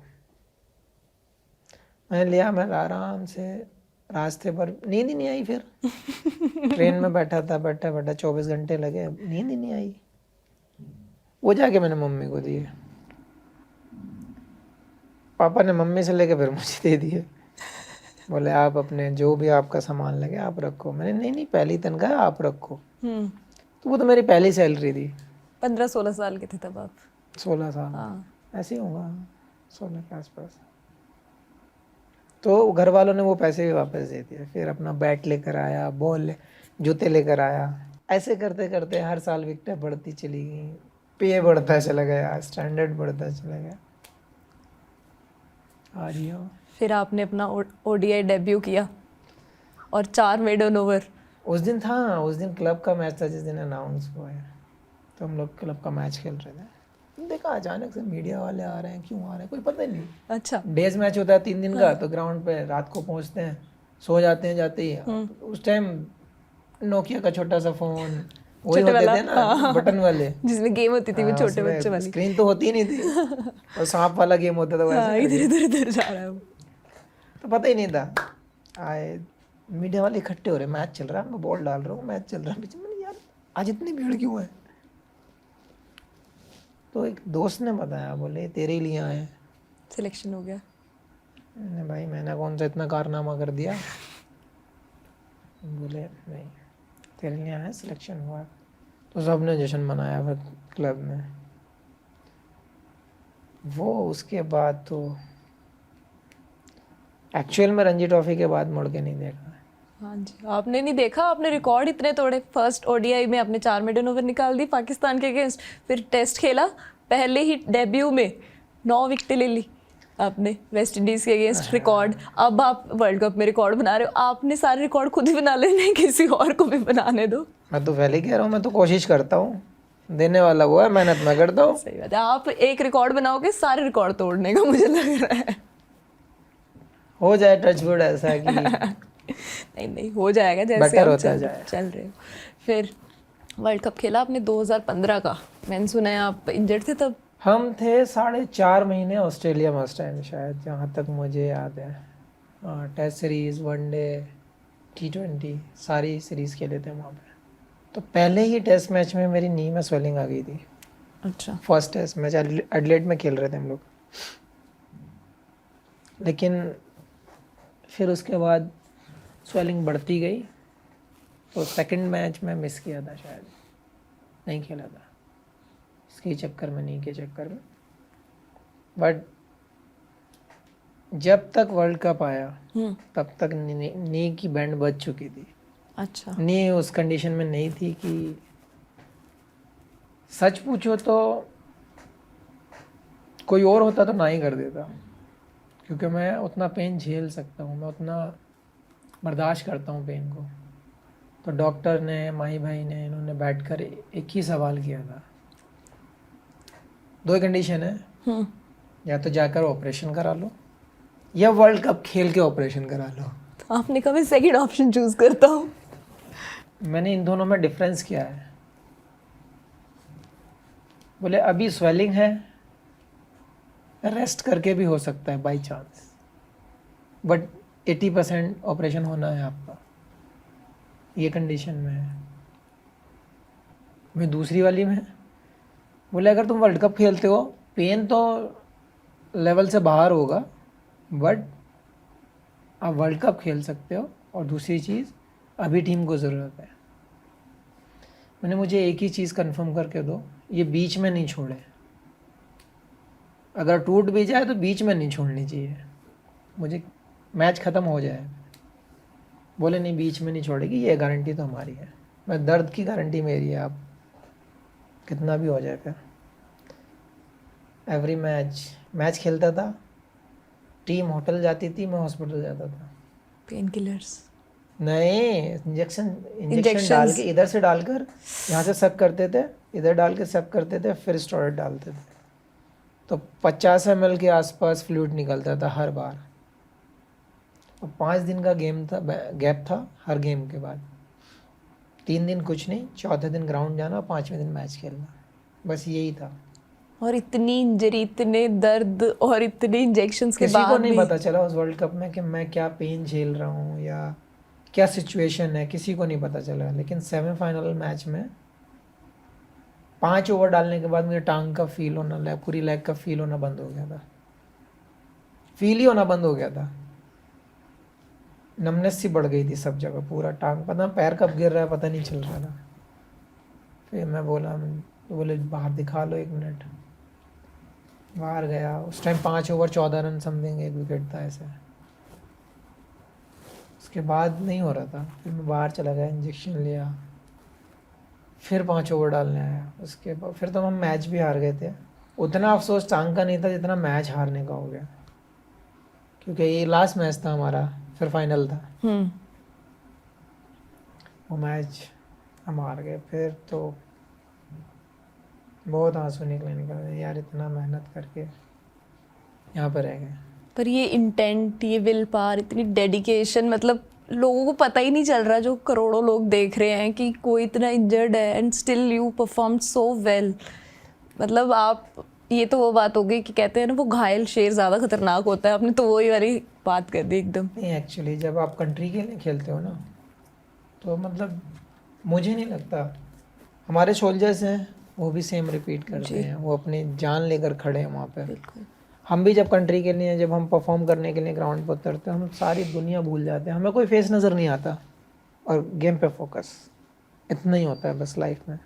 मैंने लिया, मैं आराम से रास्ते पर, नींद ही नहीं आई। फिर ट्रेन में बैठा 24 घंटे लगे, नींद ही नहीं आई। वो जाके मैंने मम्मी को दिए, पापा ने मम्मी से लेके फिर मुझे दे दिए। बोले आप अपने जो भी आपका सामान लगे आप रखो। मैंने नहीं, पहली तनख्वाह आप रखो। तो वो तो मेरी पहली सैलरी थी। 15-16 साल के थे तब आप? 16 साल, हाँ। ऐसे ही होगा, 16 के आसपास। तो घर वालों ने वो पैसे भी वापस दे दिए। फिर अपना बैट लेकर आया, जूते लेकर आया। ऐसे करते करते हर साल विकेटें बढ़ती चली गई, पे बढ़ता चला गया, स्टैंडर्ड बढ़ता चला गया। आ रही हो। फिर आपने अपना ODI डेब्यू किया और 4 मेडन ओवर। उस दिन क्लब का मैच था, जिस दिन अनाउंस हुआ है। तो हम लोग क्लब का मैच खेल रहे थे, देखा अचानक से मीडिया वाले आ रहे हैं, क्यों आ रहे हैं कोई पता ही नहीं। अच्छा। डेज मैच होता है 3 दिन का, तो ग्राउंड पे रात को पहुंचते हैं, सो जाते हैं जाते ही। उस टाइम नोकिया का छोटा सा फोन, वही होते थे ना, बटन वाले, जिसमें गेम होती थी, वो छोटे बच्चे वाली। स्क्रीन तो होती ही नहीं थी, और सांप वाला गेम होता था वैसे। इधर जा रहा है वो। तो पता ही नहीं था। आए मीडिया वाले इकट्ठे हो रहे, मैच चल रहा है, मैं बॉल डाल रहा हूँ, मैच चल रहा है पीछे। मैंने यार आज इतनी भीड़ क्यों है? तो एक दोस्त ने बताया, बोले तेरे ही लिए आए। सिलेक्शन हो गया। मैंने भाई मैंने कौन सा इतना कारनामा कर दिया? बोले नहीं, तेरे लिए आए, सिलेक्शन हुआ। तो सबने जश्न मनाया फिर क्लब में। वो उसके बाद तो एक्चुअल में रणजी ट्रॉफी के बाद मुड़ के नहीं देखा। हाँ जी, आपने नहीं देखा? आपने रिकॉर्ड इतने तोड़े। फर्स्ट ODI में आपने 4 मेडन ओवर निकाल दी पाकिस्तान के अगेंस्ट, फिर टेस्ट खेला, पहले ही डेब्यू में 9 विकेटें ले ली आपने वेस्ट इंडीज के अगेंस्ट, रिकॉर्ड। अब आप वर्ल्ड कप में रिकॉर्ड बना रहे हो। आपने सारे रिकॉर्ड खुद ही बना लेने, किसी और को भी बनाने दो। मैं तो पहले कह रहा हूँ, मैं तो कोशिश करता हूँ, देने वाला वो है, मेहनत मैं करता हूँ। सही बात है। आप एक रिकॉर्ड बनाओगे सारे रिकॉर्ड तोड़ने का, मुझे लग रहा है। हो जाए टचवुड ऐसा कि नहीं हो जाएगा, जैसे बेटर आप होता जाए। चल रहे हो। फिर वर्ल्ड कप खेला आपने 2015 का। मैंने सुना है आप इंजर्ड थे तब। हम थे 4.5 महीने ऑस्ट्रेलिया में उस टाइम, शायद जहाँ तक मुझे याद है। टेस्ट सीरीज़, वनडे, T20 सारी सीरीज़ खेले थे वहाँ पे। तो पहले ही टेस्ट मैच में मेरी नी में स्वेलिंग आ गई थी। अच्छा। फर्स्ट टेस्ट मैच एडिलेड में खेल रहे थे हम लोग, लेकिन फिर उसके बाद स्वेलिंग बढ़ती गई। तो सेकंड मैच में मिस किया था, शायद नहीं खेला था, इसके चक्कर में, नी के चक्कर में। बट जब तक वर्ल्ड कप आया तब तक नी की बैंड बज चुकी थी। अच्छा। नी उस कंडीशन में नहीं थी कि, सच पूछो तो कोई और होता तो ना ही कर देता, क्योंकि मैं उतना पेन झेल सकता हूँ, मैं उतना बर्दाश्त करता हूँ पेन को। तो डॉक्टर ने, माही भाई ने, इन्होंने बैठकर एक ही सवाल किया था, 2 कंडीशन है, या तो जाकर ऑपरेशन करा लो या वर्ल्ड कप खेल के ऑपरेशन करा लो। तो आपने कहा मैं सेकंड ऑप्शन चूज करता हूँ। मैंने इन दोनों में डिफरेंस किया है। बोले अभी स्वेलिंग है, रेस्ट करके भी हो सकता है बाय चांस, बट 80% ऑपरेशन होना है आपका, ये कंडीशन में है। मैं दूसरी वाली में बोले अगर तुम वर्ल्ड कप खेलते हो, पेन तो लेवल से बाहर होगा, बट आप वर्ल्ड कप खेल सकते हो। और दूसरी चीज़, अभी टीम को ज़रूरत है। मैंने मुझे एक ही चीज़ कंफर्म करके दो, ये बीच में नहीं छोड़े। अगर टूट भी जाए तो बीच में नहीं छोड़नी चाहिए, मुझे मैच ख़त्म हो जाए। बोले नहीं, बीच में नहीं छोड़ेगी, ये गारंटी तो हमारी है। मैं दर्द की गारंटी मेरी है, आप कितना भी हो जाए। फिर एवरी मैच खेलता था, टीम होटल जाती थी, मैं हॉस्पिटल जाता था। पेन किलर्स, नहीं, इंजेक्शन डाल इंजेक्शंस। के, इधर से डालकर यहाँ से सक करते थे, इधर डाल के सक करते थे, फिर स्टेरॉइड डालते थे। तो 50 ml के आसपास फ्लूइड निकलता था हर बार। और 5 दिन का गेम था, गैप था हर गेम के बाद। 3 दिन कुछ नहीं, चौथे दिन ग्राउंड जाना, 5वें दिन मैच खेलना, बस यही था। और इतनी इंजरी, इतने दर्द और इतने इंजेक्शंस के किसी को बाद नहीं भी। पता चला उस वर्ल्ड कप में कि मैं क्या पेन झेल रहा हूँ या क्या सिचुएशन है, किसी को नहीं पता चला। लेकिन सेमीफाइनल मैच में 5 ओवर डालने के बाद मुझे टांग का फील होना, पूरी लेग का फील होना बंद हो गया था। फील ही होना बंद हो गया था, नमनेस सी बढ़ गई थी सब जगह, पूरा टांग, पता पैर कब गिर रहा है पता नहीं चल रहा था। फिर मैं बोला, तो बोले बाहर दिखा लो 1 मिनट। बाहर गया, उस time 5 over 14 run something, 1 wicket था ऐसे। उसके बाद नहीं हो रहा था, फिर मैं बाहर चला गया, इंजेक्शन लिया, फिर 5 ओवर डालने आया। उसके बाद फिर तो हम मैच भी हार गए थे। उतना अफसोस टांग का नहीं था जितना मैच हारने का हो गया, क्योंकि ये लास्ट मैच था हमारा, फिर फाइनल था। वो मैच हम हार गए। फिर तो बहुत आंसू निकले यार, इतना मेहनत करके यहाँ पर रह गए। पर ये इंटेंट, ये विल पावर, इतनी डेडिकेशन, मतलब लोगों को पता ही नहीं चल रहा, जो करोड़ों लोग देख रहे हैं कि कोई इतना इंजर्ड है and still you perform so well. मतलब आप, ये तो वो बात हो गई कि कहते हैं ना, वो घायल शेर ज़्यादा खतरनाक होता है। आपने तो वही वाली बात कर दी एकदम। नहीं, एक्चुअली जब आप कंट्री के लिए खेलते हो ना, तो मतलब मुझे नहीं लगता, हमारे सोल्जर्स हैं वो भी सेम रिपीट करते हैं, वो अपनी जान लेकर खड़े हैं वहाँ पे। बिल्कुल। हम भी जब कंट्री के लिए, जब हम परफॉर्म करने के लिए ग्राउंड पर उतरते हैं, हम सारी दुनिया भूल जाते हैं, हमें कोई फेस नज़र नहीं आता, और गेम पे फोकस, इतना ही होता है बस लाइफ में।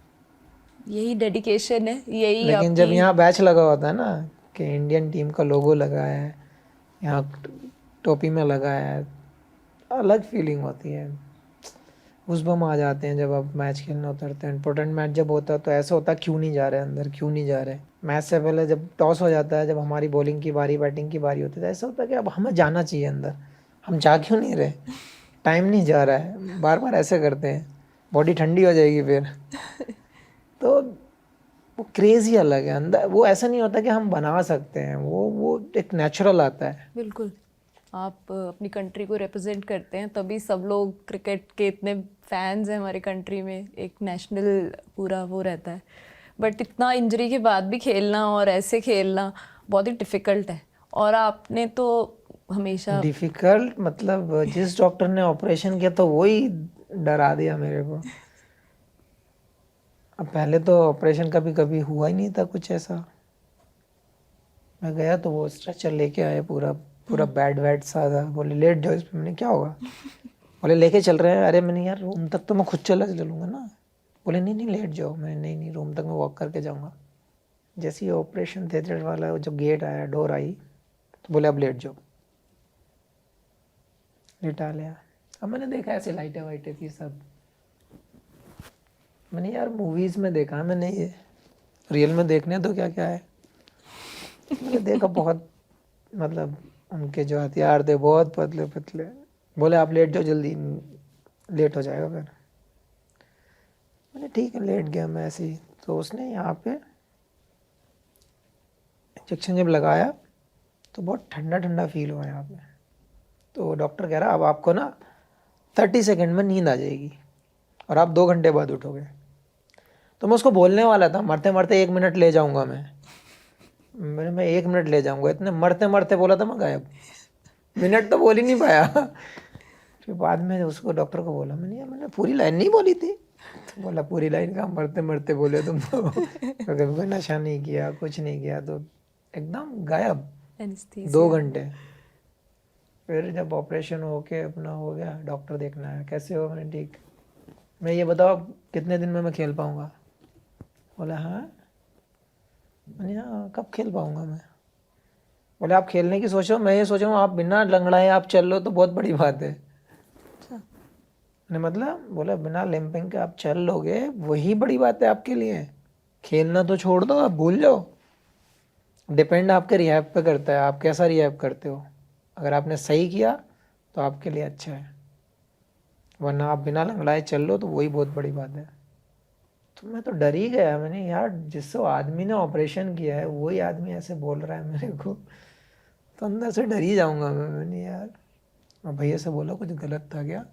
यही डेडिकेशन है, यही लेकिन जब आपकी। यहाँ बैच लगा होता है ना, कि इंडियन टीम का लोगो लगा है, यहाँ टोपी में लगा है, अलग फीलिंग होती है। गूज़बम्स आ जाते हैं जब आप मैच खेलने उतरते हैं। इंपॉर्टेंट मैच जब होता है तो ऐसा होता है, क्यों नहीं जा रहे अंदर, क्यों नहीं जा रहे। मैच से पहले जब टॉस हो जाता है, जब हमारी बॉलिंग की बारी, बैटिंग की बारी होती है, तो ऐसा होता है कि अब हमें जाना चाहिए अंदर, हम जा क्यों नहीं रहे, टाइम नहीं जा रहा है, बार बार ऐसे करते हैं, बॉडी ठंडी हो जाएगी फिर। तो वो क्रेज़ ही अलग है अंदर, वो ऐसा नहीं होता कि हम बना सकते हैं, वो एक नेचुरल आता है। बिल्कुल। आप अपनी कंट्री को रिप्रेजेंट करते हैं, तभी सब लोग, क्रिकेट के इतने फैंस हैं हमारी कंट्री में, एक नेशनल पूरा वो रहता है। बट इतना इंजरी के बाद भी खेलना और ऐसे खेलना बहुत ही डिफ़िकल्ट है। और आपने तो हमेशा। डिफ़िकल्ट मतलब, जिस डॉक्टर ने ऑपरेशन किया तो वही डरा दिया मेरे को। अब पहले तो ऑपरेशन कभी कभी हुआ ही नहीं था कुछ ऐसा। मैं गया तो वो स्ट्रेचर लेके आए, पूरा पूरा बेड वेड सा था। बोले लेट जाओ इस पे। मैंने क्या होगा? बोले लेके चल रहे हैं। अरे मैंने यार रूम तक तो मैं खुद चला चलूँगा ना। बोले नहीं नहीं लेट जाओ। मैंने नहीं नहीं रूम तक मैं वॉक करके जाऊँगा। जैसे ही ऑपरेशन थिएटर वाला जो गेट आया, डोर आई, तो बोले अब लेट जाओ। लिटा लिया। अब मैंने देखा ऐसे लाइटें वाइटें थी सब। मैंने यार मूवीज़ में देखा, मैंने ये रियल में देखने तो क्या क्या है। मैंने देखा बहुत, मतलब उनके जो हथियार थे बहुत पतले पतले। बोले आप लेट जाओ जल्दी, लेट हो जाएगा फिर। मैंने ठीक है लेट गया मैं ऐसे ही। तो उसने यहाँ पे इंजेक्शन जब लगाया तो बहुत ठंडा ठंडा फील हुआ यहाँ पे। तो डॉक्टर कह रहा अब आपको ना 30 सेकंड में नींद आ जाएगी। और आप 2 घंटे बाद उठोगे। तो मैं उसको बोलने वाला था मरते मरते 1 मिनट ले जाऊंगा मैं 1 मिनट ले जाऊंगा, इतने मरते मरते बोला था मैं गायब, मिनट तो बोल ही नहीं पाया। फिर बाद में उसको डॉक्टर को बोला मैंने, यार मैंने पूरी लाइन नहीं बोली थी। तो बोला पूरी लाइन का मरते मरते बोले तुम तो कभी कोई नशा नहीं किया, कुछ नहीं किया, तो एकदम गायब 2 घंटे। फिर जब ऑपरेशन होके अपना हो गया, डॉक्टर देखना है कैसे हो, मैंने ठीक, मैं ये बताओ कितने दिन में मैं खेल पाऊँगा। बोला हाँ। मैंने हाँ कब खेल पाऊँगा मैं। बोले आप खेलने की सोचो, मैं ये सोच रहा हूँ आप बिना लंगड़ाए आप चल लो तो बहुत बड़ी बात है। मैंने मतलब बोला बिना लिम्पिंग के आप चल लोगे वही बड़ी बात है आपके लिए, खेलना तो छोड़ दो, आप भूल जाओ। डिपेंड आपके रिहैब पे करता है, आप कैसा रिहैब करते हो। अगर आपने सही किया तो आपके लिए अच्छा है, वरना आप बिना लंगड़ाए चल लो तो वही बहुत बड़ी बात है। तो मैं तो डर ही गया, मैंने यार जिससे आदमी ने ऑपरेशन किया है वही आदमी ऐसे बोल रहा है मेरे को, तो अंदर से डर ही जाऊंगा मैंने यार। और भैया से बोला कुछ गलत था क्या,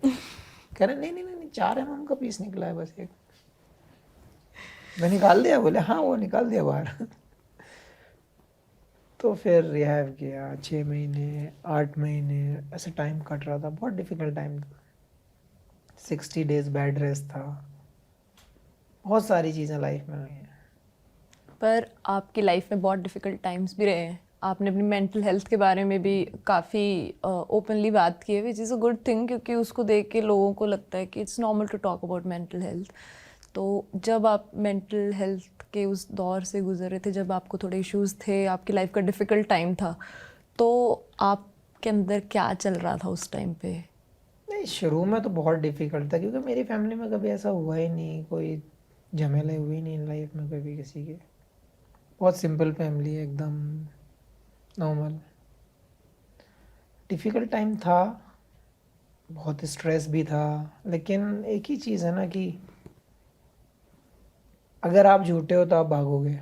कह रहे नहीं नहीं नहीं 4 mm का पीस निकला है बस एक। मैं निकाल दिया, बोले हाँ वो निकाल दिया बाहर। तो फिर रिहैब किया 6 महीने 8 महीने ऐसे टाइम कट रहा था, बहुत डिफ़िकल्ट टाइम था। 60 डेज बेड रेस्ट था, बहुत सारी चीज़ें लाइफ में हुई हैं। पर आपकी लाइफ में बहुत डिफ़िकल्ट टाइम्स भी रहे हैं, आपने अपनी मेंटल हेल्थ के बारे में भी काफ़ी ओपनली बात की है, which is a good thing, क्योंकि उसको देख के लोगों को लगता है कि it's normal to talk about mental health. तो जब आप मेंटल हेल्थ के उस दौर से गुजर रहे थे, जब आपको थोड़े इश्यूज थे, आपकी लाइफ का डिफ़िकल्ट टाइम था, तो आपके अंदर क्या चल रहा था उस टाइम पे? नहीं शुरू में तो बहुत डिफ़िकल्ट था क्योंकि मेरी फैमिली में कभी ऐसा हुआ ही नहीं, कोई झमेले हुए नहीं लाइफ में कभी किसी के। बहुत सिंपल फैमिली है एकदम नॉर्मल। डिफ़िकल्ट टाइम था, बहुत स्ट्रेस भी था, लेकिन एक ही चीज़ है ना कि अगर आप झूठे हो तो आप भागोगे,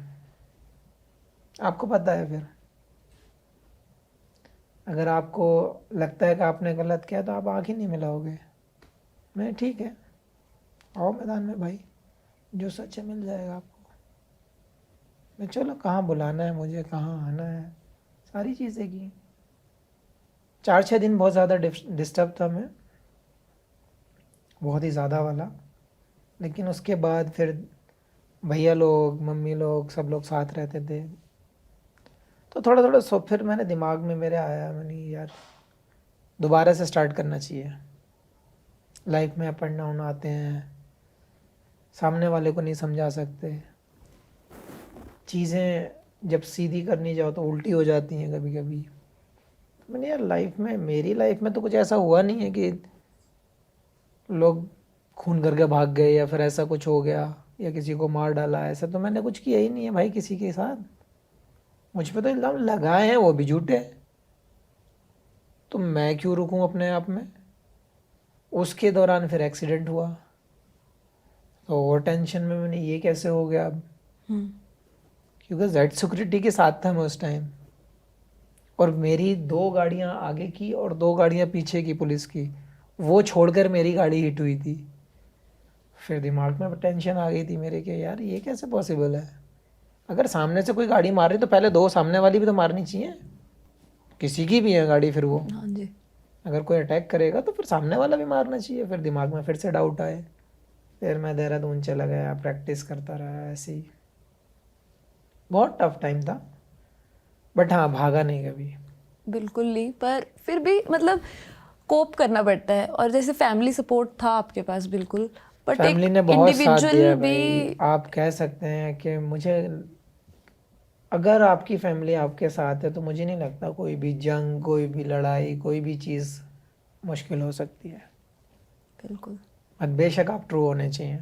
आपको पता है। फिर अगर आपको लगता है कि आपने गलत किया तो आप आँख ही नहीं मिलाओगे। मैं ठीक है आओ मैदान में भाई, जो सच है मिल जाएगा आपको। मैं चलो कहाँ बुलाना है मुझे, कहाँ आना है, सारी चीज़ें की। 4-6 दिन बहुत ज़्यादा डिस्टर्ब था मैं, बहुत ही ज़्यादा वाला। लेकिन उसके बाद फिर भैया लोग मम्मी लोग सब लोग साथ रहते थे, तो थोड़ा थोड़ा सो फिर मैंने दिमाग में मेरे आया, मैंने यार दोबारा से स्टार्ट करना चाहिए। लाइफ में अप एंड डाउन आते हैं, सामने वाले को नहीं समझा सकते, चीज़ें जब सीधी करनी जाओ तो उल्टी हो जाती हैं कभी कभी। मैंने यार लाइफ में, मेरी लाइफ में तो कुछ ऐसा हुआ नहीं है कि लोग खून करके भाग गए या फिर ऐसा कुछ हो गया या किसी को मार डाला, ऐसा तो मैंने कुछ किया ही नहीं है भाई किसी के साथ। मुझ पे तो इल्ज़ाम लगाए हैं वो भी झूठे, तो मैं क्यों रुकूं अपने आप में। उसके दौरान फिर एक्सीडेंट हुआ, तो वो टेंशन में मैंने ये कैसे हो गया अब, क्योंकि जेड सिक्योरिटी के साथ था मैं उस टाइम, और मेरी 2 गाड़ियाँ आगे की और 2 गाड़ियाँ पीछे की पुलिस की, वो छोड़कर मेरी गाड़ी हिट हुई थी। फिर दिमाग में टेंशन आ गई थी मेरे कि यार ये कैसे पॉसिबल है। अगर सामने से कोई गाड़ी मार रही तो पहले 2 सामने वाली भी तो मारनी चाहिए, किसी की भी है गाड़ी, फिर वो हाँ जी। अगर कोई अटैक करेगा तो फिर सामने वाला भी मारना चाहिए। फिर दिमाग में फिर से डाउट आए, फिर मैं देहरादून चला गया, प्रैक्टिस करता रहा ऐसे ही। बहुत टफ टाइम था, बट हाँ भागा नहीं कभी। बिल्कुल नहीं, पर फिर भी मतलब कोप करना पड़ता है, और जैसे फैमिली सपोर्ट था आपके पास बिल्कुल, बट फैमिली एक ने बहुत साथ दिया इंडिविजुअल भाई, भी। आप कह सकते हैं कि मुझे, अगर आपकी फैमिली आपके साथ है तो मुझे नहीं लगता कोई भी जंग, कोई भी लड़ाई, कोई भी चीज़ मुश्किल हो सकती है। बिल्कुल। और बेशक आप ट्रू होने चाहिए।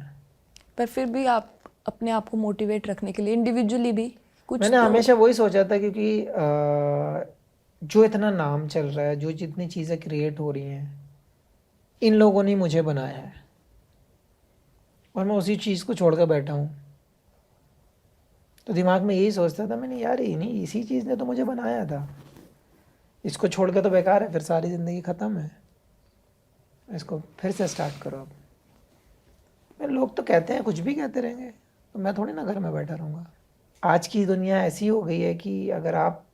पर फिर भी आप अपने आप को मोटिवेट रखने के लिए इंडिविजुअली भी कुछ मैंने तो। हमेशा वही सोचा था क्योंकि जो इतना नाम चल रहा है, जो जितनी चीज़ें क्रिएट हो रही हैं, इन लोगों ने मुझे बनाया है और मैं उसी चीज़ को छोड़ कर बैठा हूँ। तो दिमाग में यही सोचता था मैंने, यार इन्हीं इसी चीज़ ने तो मुझे बनाया था, इसको छोड़ के तो बेकार है, फिर सारी ज़िंदगी ख़त्म है, इसको फिर से स्टार्ट करो अब। लोग तो कहते हैं कुछ भी कहते रहेंगे, तो मैं थोड़ी ना घर में बैठा रहूँगा। आज की दुनिया ऐसी हो गई है कि अगर आप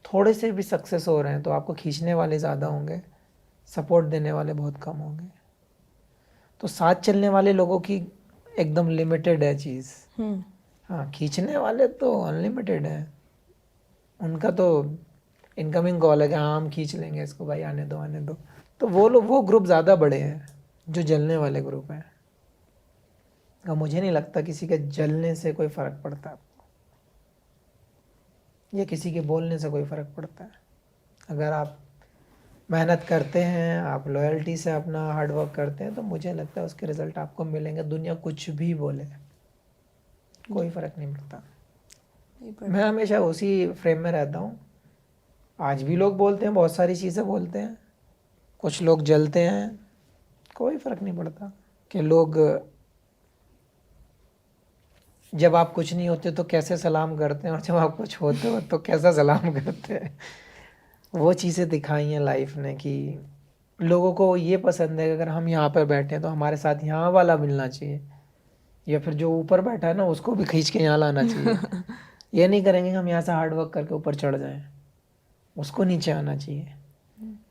थोड़े से भी सक्सेस हो रहे हैं तो आपको खींचने वाले ज़्यादा होंगे, सपोर्ट देने वाले बहुत कम होंगे। तो साथ चलने वाले लोगों की एकदम लिमिटेड है चीज़। हाँ, खींचने वाले तो अनलिमिटेड है। उनका तो इनकमिंग कॉल है कि हाँ हम खींच लेंगे इसको, भाई आने दो आने दो। तो वो लोग, वो ग्रुप ज़्यादा बड़े हैं जो जलने वाले ग्रुप हैं। और मुझे नहीं लगता किसी के जलने से कोई फ़र्क पड़ता है, या किसी के बोलने से कोई फ़र्क पड़ता है। अगर आप मेहनत करते हैं, आप लॉयल्टी से अपना हार्ड वर्क करते हैं, तो मुझे लगता है उसके रिज़ल्ट आपको मिलेंगे। दुनिया कुछ भी बोले, कोई फ़र्क नहीं पड़ता। मैं हमेशा उसी फ्रेम में रहता हूँ। आज भी लोग बोलते हैं, बहुत सारी चीज़ें बोलते हैं, कुछ लोग जलते हैं, कोई फ़र्क नहीं पड़ता। कि लोग जब आप कुछ नहीं होते तो कैसे सलाम करते हैं, और जब आप कुछ होते हो तो कैसा सलाम करते हैं। वो चीज़ें दिखाई हैं लाइफ ने कि लोगों को ये पसंद है कि अगर हम यहाँ पर बैठे हैं तो हमारे साथ यहाँ वाला मिलना चाहिए, या फिर जो ऊपर बैठा है ना उसको भी खींच के यहाँ लाना चाहिए। ये नहीं करेंगे कि हम यहाँ से हार्ड वर्क करके ऊपर चढ़ जाएं, उसको नीचे आना चाहिए।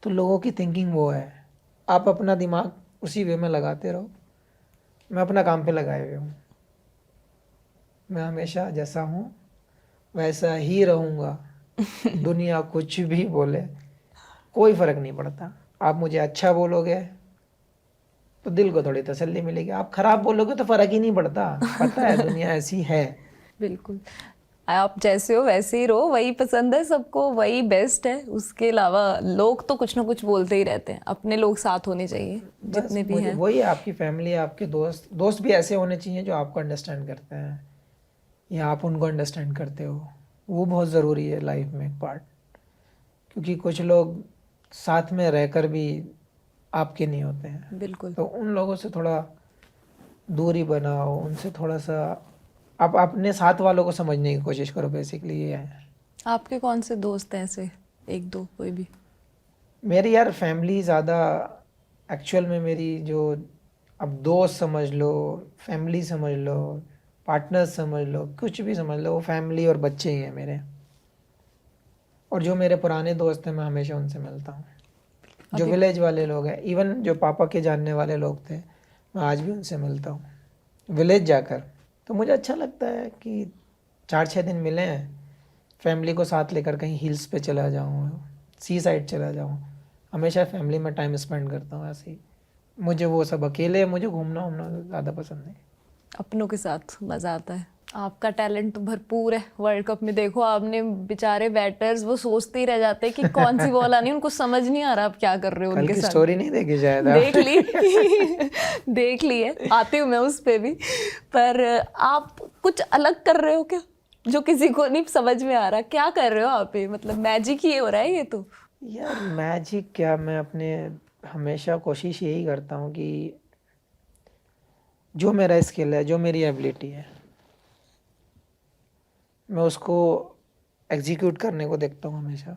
तो लोगों की थिंकिंग वो है। आप अपना दिमाग उसी वे में लगाते रहो। मैं अपना काम पे लगाए हुए हूँ। मैं हमेशा जैसा हूँ वैसा ही रहूँगा। दुनिया कुछ भी बोले कोई फ़र्क नहीं पड़ता। आप मुझे अच्छा बोलोगे तो दिल को थोड़ी तसल्ली मिलेगी, आप ख़राब बोलोगे तो फ़र्क ही नहीं पड़ता। पता है दुनिया ऐसी है। बिल्कुल, आप जैसे हो वैसे ही रहो, वही पसंद है सबको, वही बेस्ट है। उसके अलावा लोग तो कुछ ना कुछ बोलते ही रहते हैं, अपने लोग साथ होने चाहिए बस जितने भी मुझे हैं। वही, आपकी फैमिली, आपके दोस्त भी ऐसे होने चाहिए जो आपको अंडरस्टैंड करते हैं, या आप उनको अंडरस्टैंड करते हो। वो बहुत ज़रूरी है लाइफ में एक पार्ट। क्योंकि कुछ लोग साथ में रहकर भी आपके नहीं होते हैं, बिल्कुल। तो उन लोगों से थोड़ा दूरी बनाओ, उनसे थोड़ा सा आप अपने साथ वालों को समझने की कोशिश करो। बेसिकली ये है। आपके कौन से दोस्त हैं ऐसे, एक दो कोई भी? मेरी यार फैमिली ज़्यादा, एक्चुअल में मेरी जो, अब दोस्त समझ लो, फैमिली समझ लो, पार्टनर्स समझ लो, कुछ भी समझ लो, वो फैमिली और बच्चे ही हैं मेरे। और जो मेरे पुराने दोस्त हैं मैं हमेशा उनसे मिलता हूँ। जो अभी विलेज वाले लोग हैं, इवन जो पापा के जानने वाले लोग थे, मैं आज भी उनसे मिलता हूँ विलेज जाकर। तो मुझे अच्छा लगता है कि 4-6 दिन मिले हैं, फैमिली को साथ लेकर कहीं हिल्स पे चला जाऊँ, सी साइड चला जाऊँ। हमेशा फैमिली में टाइम स्पेंड करता हूँ ऐसे ही। मुझे वो सब अकेले, मुझे घूमना उमना ज़्यादा पसंद नहीं। अपनों के साथ मजा आता है। आपका टैलेंट तो भरपूर है। वर्ल्ड कप में देखो आपने, बेचारे बैटर्स वो सोचते ही रह जाते हैं कि कौन सी बॉल आनी है, उनको समझ नहीं आ रहा आप क्या कर रहे हो कल उनके की साथ। स्टोरी नहीं देखी शायद देख आपने? ली देख ली है, आती हूँ मैं उस पे भी। पर आप कुछ अलग कर रहे हो क्या, जो किसी को नहीं समझ में आ रहा? क्या कर रहे हो आप? ये मतलब मैजिक ही हो रहा है ये तो। यार मैजिक क्या, मैं अपने हमेशा कोशिश यही करता हूँ कि जो मेरा स्किल है, जो मेरी एबिलिटी है, मैं उसको एग्जीक्यूट करने को देखता हूँ हमेशा।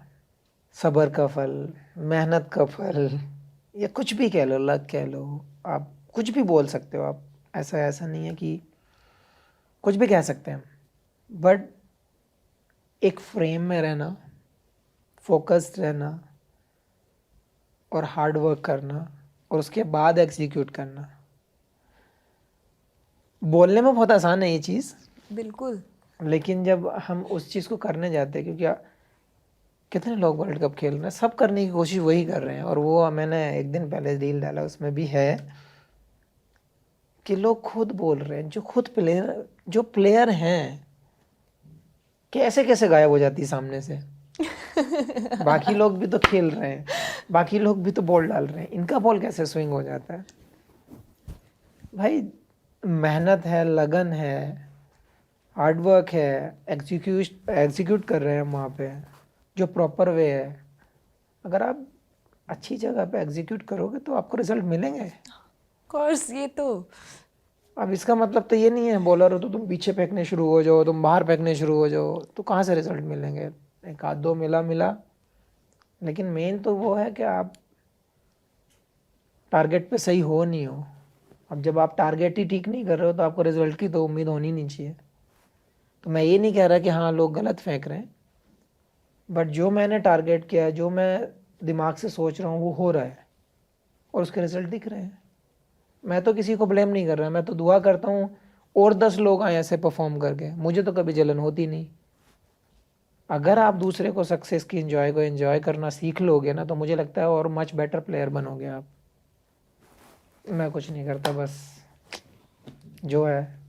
सब्र का फल, मेहनत का फल, या कुछ भी कह लो, लक कह लो, आप कुछ भी बोल सकते हो। आप ऐसा ऐसा नहीं है कि कुछ भी कह सकते हैं, बट एक फ्रेम में रहना, फोकस्ड रहना और हार्ड वर्क करना, और उसके बाद एग्जीक्यूट करना। बोलने में बहुत आसान है ये चीज़, बिल्कुल। लेकिन जब हम उस चीज़ को करने जाते हैं, क्योंकि कितने लोग वर्ल्ड कप खेल रहे हैं, सब करने की कोशिश वही कर रहे हैं। और वो मैंने एक दिन पहले रील डाला, उसमें भी है कि लोग खुद बोल रहे हैं, जो खुद प्लेयर हैं, कैसे कैसे गायब हो जाती है सामने से। बाकी लोग भी तो खेल रहे हैं, बाकी लोग भी तो बॉल डाल रहे हैं, इनका बॉल कैसे स्विंग हो जाता है? भाई मेहनत है, लगन है, हार्ड वर्क है, एग्जीक्यूट कर रहे हैं हम वहाँ पे, जो प्रॉपर वे है। अगर आप अच्छी जगह पे एग्जीक्यूट करोगे तो आपको रिजल्ट मिलेंगे। कोर्स ये तो अब इसका मतलब तो ये नहीं है बॉलर हो तो तुम पीछे फेंकने शुरू हो जाओ, तुम बाहर फेंकने शुरू हो जाओ, तो कहाँ से रिजल्ट मिलेंगे? एक आध दो मिला, लेकिन मेन तो वो है कि आप टारगेट पे सही हो नहीं हो। अब जब आप टारगेट ही ठीक नहीं कर रहे हो तो आपको रिजल्ट की तो उम्मीद होनी नहीं चाहिए। तो मैं ये नहीं कह रहा कि हाँ लोग गलत फेंक रहे हैं, बट जो मैंने टारगेट किया है, जो मैं दिमाग से सोच रहा हूँ वो हो रहा है और उसके रिजल्ट दिख रहे हैं। मैं तो किसी को ब्लेम नहीं कर रहा, मैं तो दुआ करता हूँ और 10 लोग आए ऐसे परफॉर्म करके, मुझे तो कभी जलन होती नहीं। अगर आप दूसरे को सक्सेस की एंजॉय करना सीख लोगे ना, तो मुझे लगता है और मच बेटर प्लेयर बनोगे आप। मैं कुछ नहीं करता, बस जो है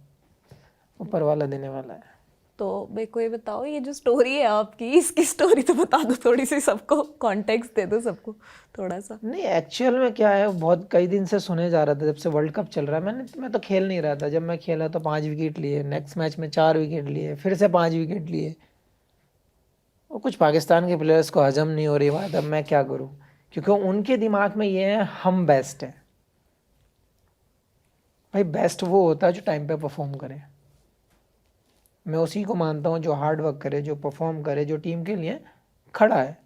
ऊपर वाला देने वाला है। तो मेरे को ये बताओ, ये जो स्टोरी है आपकी, इसकी स्टोरी तो बता दो थोड़ी सी, सबको कॉन्टेक्स्ट दे दो सबको थोड़ा सा। नहीं, एक्चुअल में क्या है, बहुत कई दिन से सुने जा रहा था, जब से वर्ल्ड कप चल रहा है। मैं तो खेल नहीं रहा था, जब मैं खेला तो 5 विकेट लिए, नेक्स्ट मैच में 4 विकेट लिए, फिर से 5 विकेट लिए। वो कुछ पाकिस्तान के प्लेयर्स को हजम नहीं हो रही बात, अब मैं क्या करूं, क्योंकि उनके दिमाग में ये है हम बेस्ट है। भाई बेस्ट वो होता है जो टाइम पे परफॉर्म करे। मैं उसी को मानता हूँ जो हार्ड वर्क करे, जो परफॉर्म करे, जो टीम के लिए खड़ा है।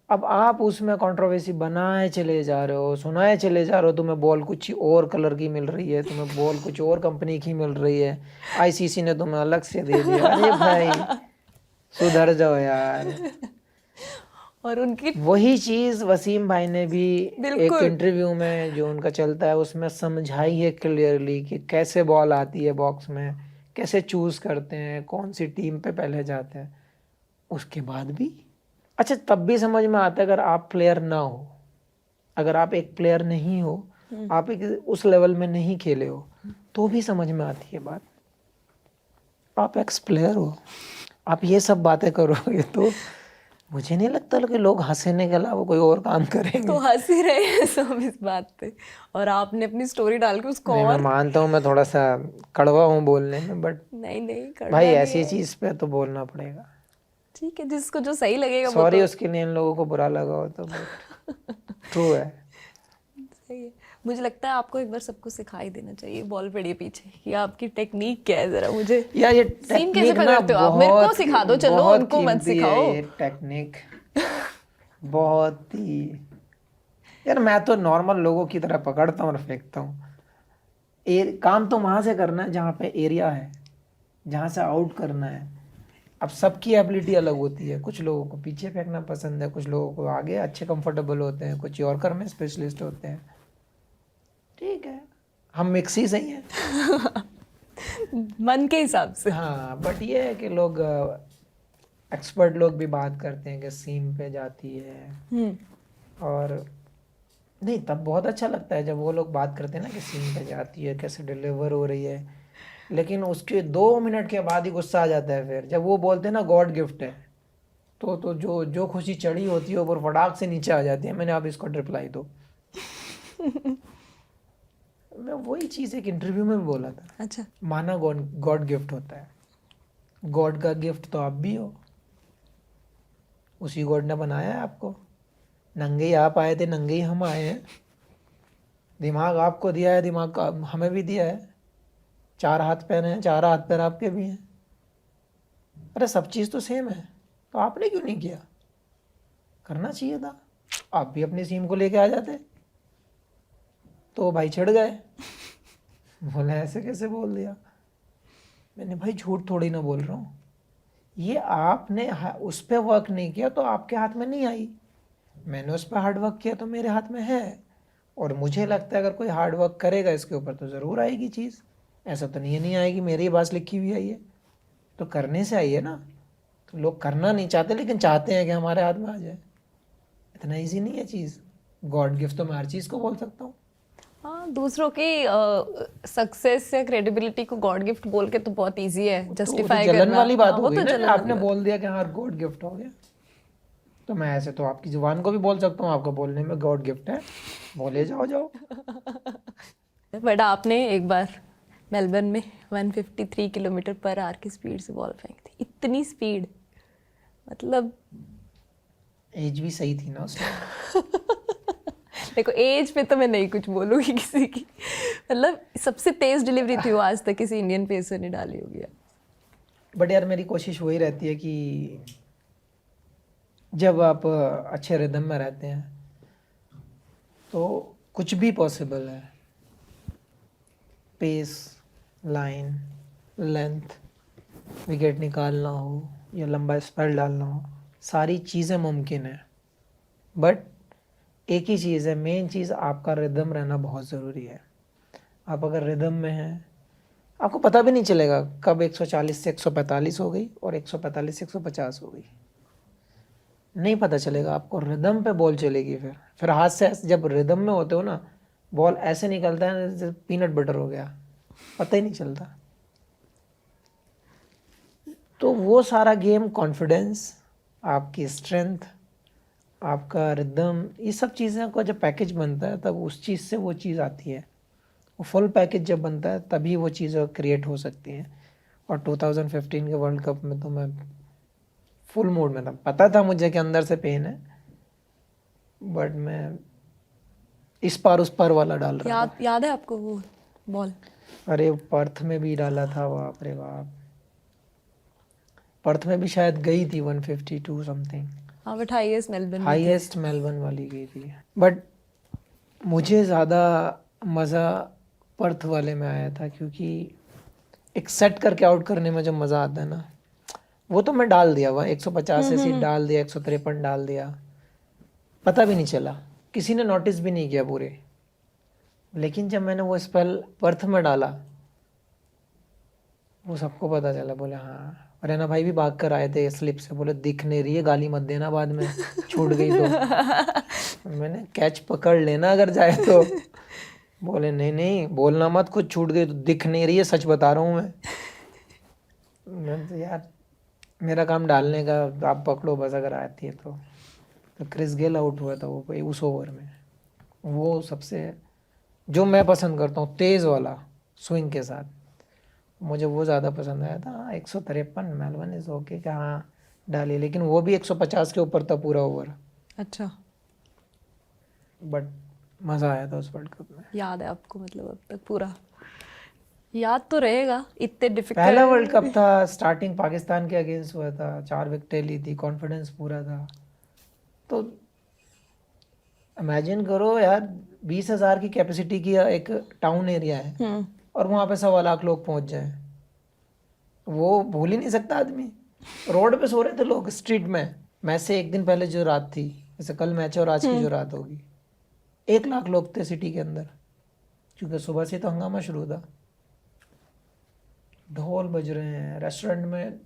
अब आप उसमें कंट्रोवर्सी बनाए चले जा रहे हो, सुनाए चले जा रहे हो, तुम्हें बॉल कुछ और कलर की मिल रही है, तुम्हें बॉल कुछ और कंपनी की मिल रही है, आईसीसी ने तुम्हें अलग से दे दिया। अरे भाई सुधर जाओ यार। और उनकी वही चीज़ वसीम भाई ने भी एक बिल्कुल इंटरव्यू में जो उनका चलता है उसमें समझाई है क्लियरली कि कैसे बॉल आती है बॉक्स में, कैसे चूज करते हैं, कौन सी टीम पे पहले जाते हैं। उसके बाद भी अच्छा, तब भी समझ में आता है अगर आप प्लेयर ना हो, अगर आप एक प्लेयर नहीं हो, आप एक उस लेवल में नहीं खेले हो, तो भी समझ में आती है बात। आप एक्स प्लेयर हो, आप ये सब बातें करोगे तो मुझे नहीं लगता कि लोग हंसने के अलावा कोई और काम करेंगे। तो हंस ही रहे हैं सब इस बात पे, और आपने अपनी स्टोरी डाल के उसको नहीं, मैं और। मानता हूँ मैं थोड़ा सा कड़वा हूँ बोलने में, बट नहीं नहीं, भाई करना नहीं ऐसी है। चीज पे तो बोलना पड़ेगा। ठीक है, जिसको जो सही लगेगा वो सॉरी तो उसके लिए इन लोगों को बुरा लगा हो तो, बट ट्रू है। सही है। मुझे लगता है आपको एक बार सबको सिखाई देना चाहिए, बॉल पड़ी है पीछे, कि आपकी टेक्निक क्या है, जरा मुझे यार ये सीन कैसे टेक्निक ना पकड़ते हो आप, मेरे को सिखा दो, चलो बहुत उनको मत कीमती है सिखाओ। ये टेक्निक। बहुत ही यार, मैं तो नॉर्मल लोगों की तरह पकड़ता हूँ और फेंकता हूँ। काम तो वहां से करना है जहाँ पे एरिया है, जहाँ से आउट करना है। अब सबकी एबिलिटी अलग होती है, कुछ लोगों को पीछे फेंकना पसंद है, कुछ लोगों को आगे अच्छे कंफर्टेबल होते हैं, कुछ यॉर्कर में स्पेशलिस्ट होते हैं। ठीक है, हम मिक्स ही सही हैं। मन के हिसाब से। हाँ, बट ये है कि लोग एक्सपर्ट लोग भी बात करते हैं कि सीम पे जाती है, और नहीं तब बहुत अच्छा लगता है जब वो लोग बात करते हैं ना कि सीम पे जाती है, कैसे डिलीवर हो रही है। लेकिन उसके 2 मिनट के बाद ही गुस्सा आ जाता है फिर जब वो बोलते हैं ना गॉड गिफ्ट है, तो जो जो खुशी चढ़ी होती है ऊपर फटाक से नीचे आ जाती है। मैंने आप इसको रिप्लाई दो। मैं वही चीज़ एक इंटरव्यू में भी बोला था, अच्छा, माना गॉड गॉड गिफ्ट होता है, गॉड का गिफ्ट तो आप भी हो, उसी गॉड ने बनाया है आपको। नंगे ही आप आए थे, नंगे ही हम आए हैं। दिमाग आपको दिया है, दिमाग का हमें भी दिया है। 4 हाथ पैर हैं, 4 हाथ पैर आपके भी हैं। अरे सब चीज़ तो सेम है, तो आपने क्यों नहीं किया? करना चाहिए था, आप भी अपनी सीम को लेके आ जाते। तो भाई चढ़ गए। बोले ऐसे कैसे बोल दिया? मैंने भाई झूठ थोड़ी ना बोल रहा हूँ, ये आपने उस पर वर्क नहीं किया तो आपके हाथ में नहीं आई। मैंने उस पर हार्ड वर्क किया तो मेरे हाथ में है। और मुझे लगता है अगर कोई हार्ड वर्क करेगा इसके ऊपर तो ज़रूर आएगी चीज़। ऐसा तो नहीं आएगी मेरी बात लिखी हुई आई है, तो करने से आई है ना। तो लोग करना नहीं चाहते लेकिन चाहते हैं कि हमारे हाथ में आ जाए। इतना इजी नहीं है चीज़। गॉड गिफ्ट तो मैं हर चीज़ को बोल सकता हूँ। हाँ, दूसरों की सक्सेस या क्रेडिबिलिटी को गॉड गिफ्ट बोल के तो बहुत इजी है तो जस्टिफाई जलन करना। वाली बात हाँ, हो वो गई तो ना कि जलन आपने वाली बात। बोल दिया कि हाँ गॉड गिफ्ट हो गया। तो मैं ऐसे तो आपकी जुबान को भी बोल सकता हूँ, आपको बोलने में गॉड गिफ्ट है, बोले जाओ जाओ। बट आपने एक बार मेलबर्न में 153 किलोमीटर पर आवर की स्पीड से बॉल फेंक थी, इतनी स्पीड, मतलब एज भी सही थी ना उस टाइम। देखो एज पे तो मैं नहीं कुछ बोलूँगी किसी की, मतलब सबसे तेज डिलीवरी थी वो आज तक किसी इंडियन पेसर ने डाली होगी। बट यार मेरी कोशिश वही रहती है कि जब आप अच्छे रिदम में रहते हैं तो कुछ भी पॉसिबल है। पेस, लाइन, लेंथ, विकेट निकालना हो या लंबा स्पेल डालना हो, सारी चीज़ें मुमकिन है। बट एक ही चीज़ है, मेन चीज़ आपका रिदम रहना बहुत ज़रूरी है। आप अगर रिदम में हैं, आपको पता भी नहीं चलेगा कब 140 से 145 हो गई और 145 से 150 हो गई, नहीं पता चलेगा आपको। रिदम पे बॉल चलेगी, फिर हाथ से जब रिदम में होते हो ना, बॉल ऐसे निकलता है जैसे पीनट बटर हो गया, पता ही नहीं चलता। तो वो सारा गेम कॉन्फिडेंस, आपकी स्ट्रेंथ, आपका रिदम, ये सब चीज़ें का जब पैकेज बनता है तब उस चीज़ से वो चीज़ आती है। वो फुल पैकेज जब बनता है तभी वो चीज़ें क्रिएट हो सकती हैं। और 2015 के वर्ल्ड कप में तो मैं फुल मूड में था, पता था मुझे कि अंदर से पेन है, बट मैं इस पार उस पार वाला डाल रहा था। याद है आपको वो बॉल? अरे पर्थ में भी डाला था, बाप रे बाप, पर्थ में भी शायद गई थी 152 समथिंग। हाँ, बट हाईएस्ट मेलबर्न वाली गई थी। बट मुझे ज़्यादा मज़ा पर्थ वाले में आया था, क्योंकि एक सेट करके आउट करने में जो मज़ा आता है ना, वो तो मैं डाल दिया, वह 150 ऐसे डाल दिया, 153 डाल दिया, पता भी नहीं चला, किसी ने नोटिस भी नहीं किया पूरे। लेकिन जब मैंने वो स्पेल पर्थ में डाला, वो सबको पता चला। बोले हाँ, रैना भाई भी भाग कर आए थे स्लिप से, बोले दिख नहीं रही है, गाली मत देना बाद में छूट गई तो। मैंने कैच पकड़ लेना अगर जाए तो। बोले नहीं नहीं, बोलना मत, कुछ छूट गई तो, दिख नहीं रही है, सच बता रहा हूँ मैं तो यार मेरा काम डालने का, आप पकड़ो बस अगर आती है तो। क्रिस गेल आउट हुआ था वो उस ओवर में। वो सबसे जो मैं पसंद करता हूँ, तेज़ वाला स्विंग के साथ, मुझे वो ज़्यादा पसंद आया था। 153 मेलबर्न इज ओके कि हाँ डाली, लेकिन वो भी 150 के ऊपर था पूरा ओवर। अच्छा, बट मज़ा आया था उस वर्ल्ड कप में। याद है आपको, मतलब अब तक पूरा याद तो रहेगा? इतने डिफिकल्ट पहला वर्ल्ड कप था, स्टार्टिंग पाकिस्तान के अगेंस्ट हुआ था, 4 विकेटें ली थी, कॉन्फिडेंस पूरा था। तो इमेजिन करो यार, 20,000 की कैपेसिटी की एक टाउन एरिया है और वहाँ पे 1.25 लाख लोग पहुँच जाए, वो भूल ही नहीं सकता आदमी। रोड पे सो रहे थे लोग, स्ट्रीट में। मैच से एक दिन पहले जो रात थी, जैसे कल मैच है और आज की जो रात होगी, 1 लाख लोग थे सिटी के अंदर, क्योंकि सुबह से तो हंगामा शुरू था। ढोल बज रहे हैं, रेस्टोरेंट में